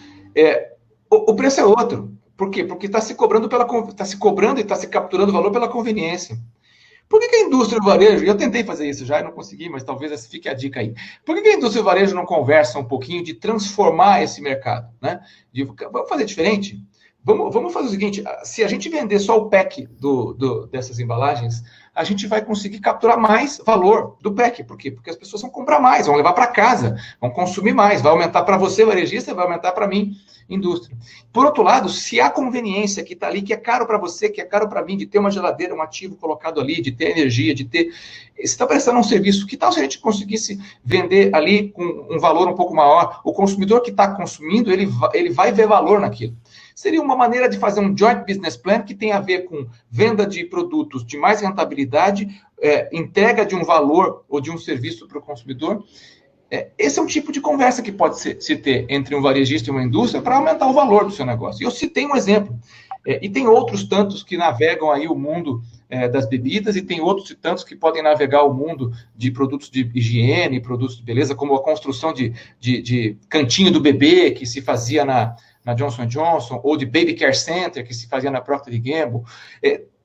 o preço é outro. Por quê? Porque está se cobrando e está se capturando valor pela conveniência. Por que a indústria e o varejo, e eu tentei fazer isso já e não consegui, mas talvez essa fique a dica aí. Por que a indústria e o varejo não conversam um pouquinho de transformar esse mercado, né? Vamos fazer diferente? Vamos fazer o seguinte, se a gente vender só o pack dessas embalagens, a gente vai conseguir capturar mais valor do pack. Por quê? Porque as pessoas vão comprar mais, vão levar para casa, vão consumir mais, vai aumentar para você, varejista, vai aumentar para mim, indústria. Por outro lado, se há conveniência que está ali, que é caro para você, que é caro para mim, de ter uma geladeira, um ativo colocado ali, de ter energia, você está prestando um serviço, que tal se a gente conseguisse vender ali com um valor um pouco maior? O consumidor que está consumindo, ele vai ver valor naquilo. Seria uma maneira de fazer um joint business plan que tem a ver com venda de produtos de mais rentabilidade, entrega de um valor ou de um serviço para o consumidor. Esse é um tipo de conversa que pode se ter entre um varejista e uma indústria para aumentar o valor do seu negócio. E eu citei um exemplo. E tem outros tantos que navegam aí o mundo das bebidas e tem outros tantos que podem navegar o mundo de produtos de higiene, produtos de beleza, como a construção de cantinho do bebê que se fazia na Johnson & Johnson, ou de Baby Care Center, que se fazia na Procter & Gamble.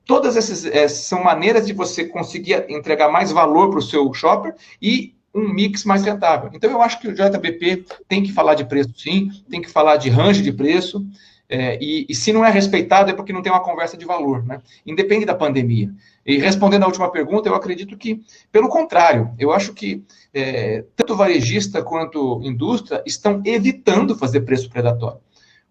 todas essas são maneiras de você conseguir entregar mais valor para o seu shopper e um mix mais rentável. Então, eu acho que o JBP tem que falar de preço, sim, tem que falar de range de preço, e se não é respeitado é porque não tem uma conversa de valor, né? Independe da pandemia. E respondendo à última pergunta, eu acredito que, pelo contrário, eu acho que tanto varejista quanto indústria estão evitando fazer preço predatório.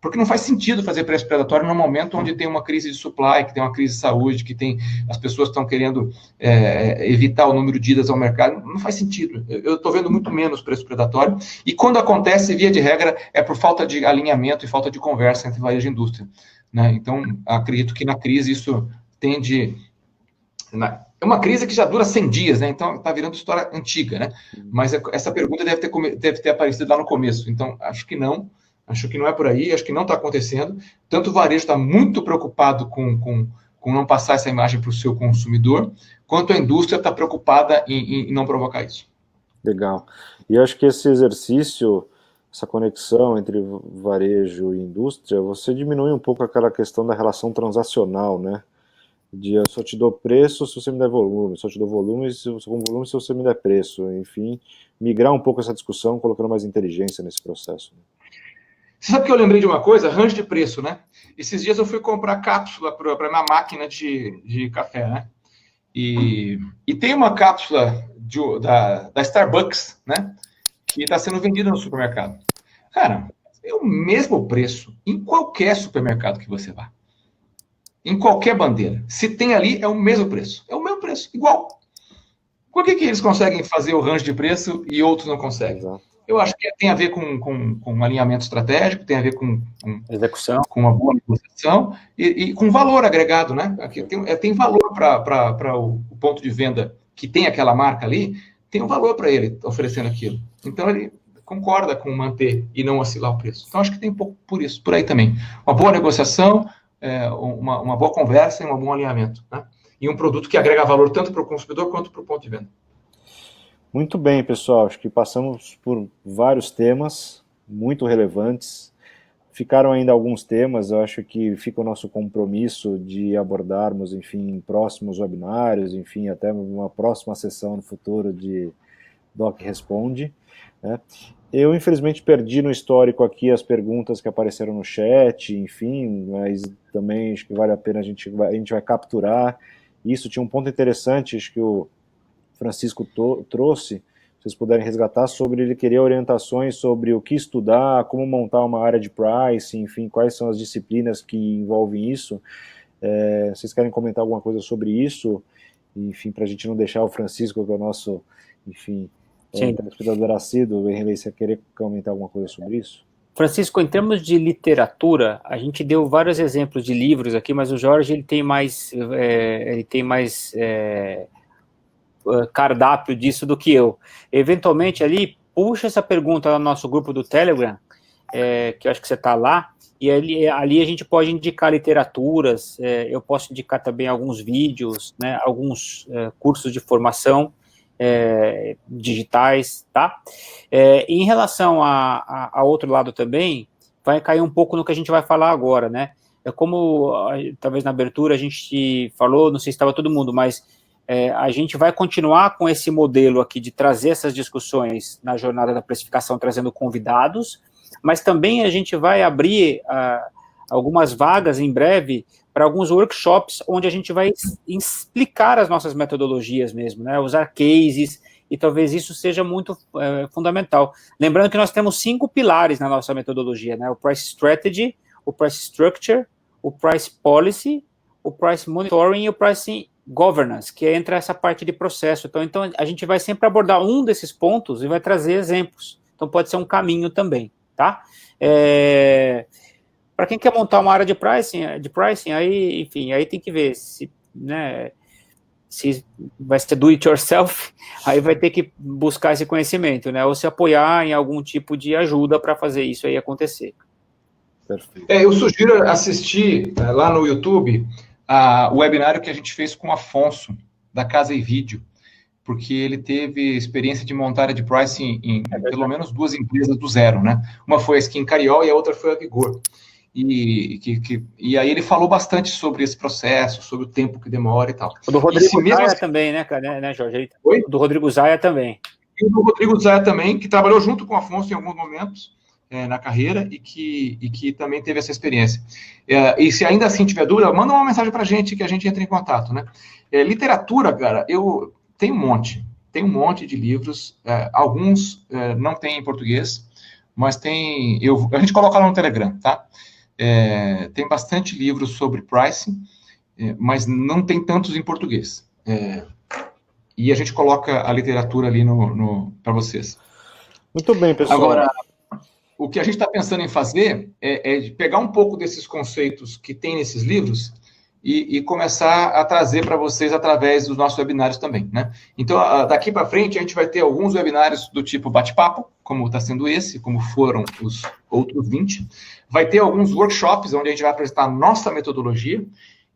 Porque não faz sentido fazer preço predatório no momento onde tem uma crise de supply, que tem uma crise de saúde, que tem as pessoas estão querendo evitar o número de idas ao mercado. Não faz sentido. Eu estou vendo muito menos preço predatório. E quando acontece, via de regra, é por falta de alinhamento e falta de conversa entre varejo e indústria, né? Então, acredito que na crise isso tende... É uma crise que já dura 100 dias, né? Então, está virando história antiga, né? Mas essa pergunta deve ter aparecido lá no começo. Então, acho que não. Acho que não é por aí, acho que não está acontecendo. Tanto o varejo está muito preocupado com não passar essa imagem para o seu consumidor, quanto a indústria está preocupada em não provocar isso. Legal. E eu acho que esse exercício, essa conexão entre varejo e indústria, você diminui um pouco aquela questão da relação transacional, né? De eu só te dou preço se você me der volume, só te dou volume se você me der preço. Enfim, migrar um pouco essa discussão, colocando mais inteligência nesse processo. Você sabe que eu lembrei de uma coisa? Range de preço, né? Esses dias eu fui comprar cápsula para minha máquina de café, né? E tem uma cápsula da Starbucks, né? Que está sendo vendida no supermercado. Cara, é o mesmo preço em qualquer supermercado que você vá. Em qualquer bandeira. Se tem ali, é o mesmo preço. É o mesmo preço, igual. Por que eles conseguem fazer o range de preço e outros não conseguem? Exato. Eu acho que tem a ver com alinhamento estratégico, tem a ver com execução, com uma boa negociação e com valor agregado, né? Aqui tem valor para o ponto de venda que tem aquela marca ali, tem um valor para ele oferecendo aquilo. Então, ele concorda com manter e não oscilar o preço. Então, acho que tem um pouco por aí também. Uma boa negociação, uma boa conversa e um bom alinhamento, né? E um produto que agrega valor tanto para o consumidor quanto para o ponto de venda. Muito bem, pessoal. Acho que passamos por vários temas muito relevantes. Ficaram ainda alguns temas, eu acho que fica o nosso compromisso de abordarmos, enfim, próximos webinários, enfim, até uma próxima sessão no futuro de Doc Responde, né? Eu, infelizmente, perdi no histórico aqui as perguntas que apareceram no chat, enfim, mas também acho que vale a pena, a gente vai capturar. Isso tinha um ponto interessante, acho que o Francisco trouxe, se vocês puderem resgatar, sobre ele querer orientações sobre o que estudar, como montar uma área de pricing, enfim, quais são as disciplinas que envolvem isso. Vocês querem comentar alguma coisa sobre isso? Enfim, para a gente não deixar o Francisco, que é o nosso, enfim, telespectador assíduo, você querer comentar alguma coisa sobre isso? Francisco, em termos de literatura, a gente deu vários exemplos de livros aqui, mas o Jorge ele tem mais cardápio disso do que eu. Eventualmente ali, puxa essa pergunta lá no nosso grupo do Telegram, que eu acho que você está lá, e ali a gente pode indicar literaturas, eu posso indicar também alguns vídeos, né, alguns cursos de formação digitais, tá? Em relação a outro lado também, vai cair um pouco no que a gente vai falar agora, né? Como, talvez na abertura a gente falou, não sei se estava todo mundo, mas a gente vai continuar com esse modelo aqui de trazer essas discussões na jornada da precificação, trazendo convidados, mas também a gente vai abrir algumas vagas em breve para alguns workshops onde a gente vai explicar as nossas metodologias mesmo, né, usar cases, e talvez isso seja muito fundamental. Lembrando que nós temos 5 pilares na nossa metodologia, né, o Price Strategy, o Price Structure, o Price Policy, o Price Monitoring e o Pricing Governance, que entra essa parte de processo. Então a gente vai sempre abordar um desses pontos e vai trazer exemplos. Então pode ser um caminho também, tá? Para quem quer montar uma área de pricing, aí, enfim, aí tem que ver se, né, se vai ser do it yourself, aí vai ter que buscar esse conhecimento, né? Ou se apoiar em algum tipo de ajuda para fazer isso aí acontecer. Perfeito. Eu sugiro assistir lá no YouTube o webinário que a gente fez com o Afonso, da Casa e Vídeo, porque ele teve experiência de montar área de pricing em pelo menos 2 empresas do zero, né? Uma foi a Skin Cariol e a outra foi a Vigor. E aí ele falou bastante sobre esse processo, sobre o tempo que demora e tal. O do Rodrigo Zaia assim, também, né, Jorge? Oi? O do Rodrigo Zaia também. E o do Rodrigo Zaia também, que trabalhou junto com o Afonso em alguns momentos na carreira e que também teve essa experiência. E se ainda assim tiver dúvida, manda uma mensagem para a gente que a gente entra em contato, né? Literatura, cara, eu tenho um monte de livros, alguns não tem em português, mas a gente coloca lá no Telegram, tá? Tem bastante livros sobre pricing, mas não tem tantos em português. E a gente coloca a literatura ali para vocês. Muito bem, pessoal. Agora, o que a gente está pensando em fazer é pegar um pouco desses conceitos que tem nesses livros e começar a trazer para vocês através dos nossos webinários também, né? Então, daqui para frente, a gente vai ter alguns webinários do tipo bate-papo, como está sendo esse, como foram os outros 20. Vai ter alguns workshops, onde a gente vai apresentar a nossa metodologia,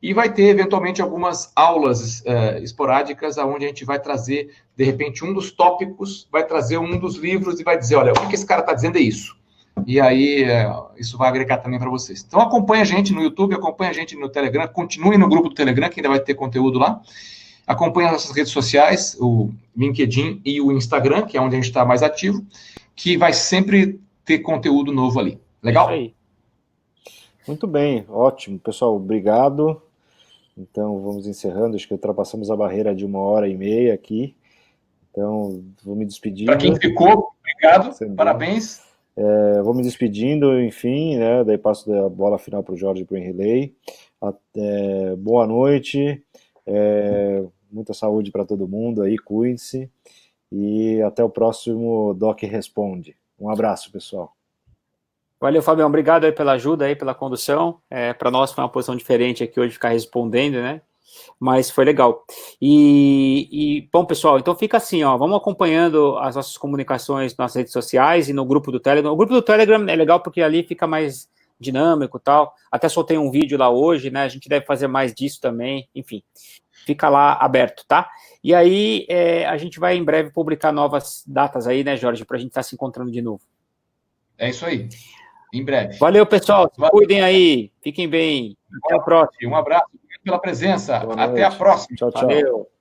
e vai ter, eventualmente, algumas aulas esporádicas, onde a gente vai trazer, de repente, um dos tópicos, vai trazer um dos livros e vai dizer, olha, o que esse cara está dizendo é isso. E aí, isso vai agregar também para vocês. Então, acompanha a gente no YouTube, acompanha a gente no Telegram, continue no grupo do Telegram, que ainda vai ter conteúdo lá. Acompanha as nossas redes sociais, o LinkedIn e o Instagram, que é onde a gente está mais ativo, que vai sempre ter conteúdo novo ali. Legal? Isso aí. Muito bem, ótimo. Pessoal, obrigado. Então, vamos encerrando. Acho que ultrapassamos a barreira de 1h30 aqui. Então, vou me despedindo. Para quem ficou, obrigado, parabéns. Vou me despedindo, enfim, né? Daí passo a bola final para o Jorge para o Henrilei. Boa noite, muita saúde para todo mundo aí, cuide-se. E até o próximo Doc Responde. Um abraço, pessoal. Valeu, Fabião. Obrigado aí pela ajuda, aí pela condução. Para nós foi uma posição diferente aqui hoje ficar respondendo, né? Mas foi legal. Bom, pessoal, então fica assim, ó, vamos acompanhando as nossas comunicações nas redes sociais e no grupo do Telegram. O grupo do Telegram é legal porque ali fica mais dinâmico e tal. Até soltei um vídeo lá hoje, né? A gente deve fazer mais disso também. Enfim, fica lá aberto, tá? E aí a gente vai em breve publicar novas datas aí, né, Jorge, para a gente estar se encontrando de novo. É isso aí. Em breve. Valeu, pessoal. Se cuidem aí. Fiquem bem. Até a próxima. Um abraço. Obrigado pela presença. Até a próxima. Tchau, tchau. Valeu.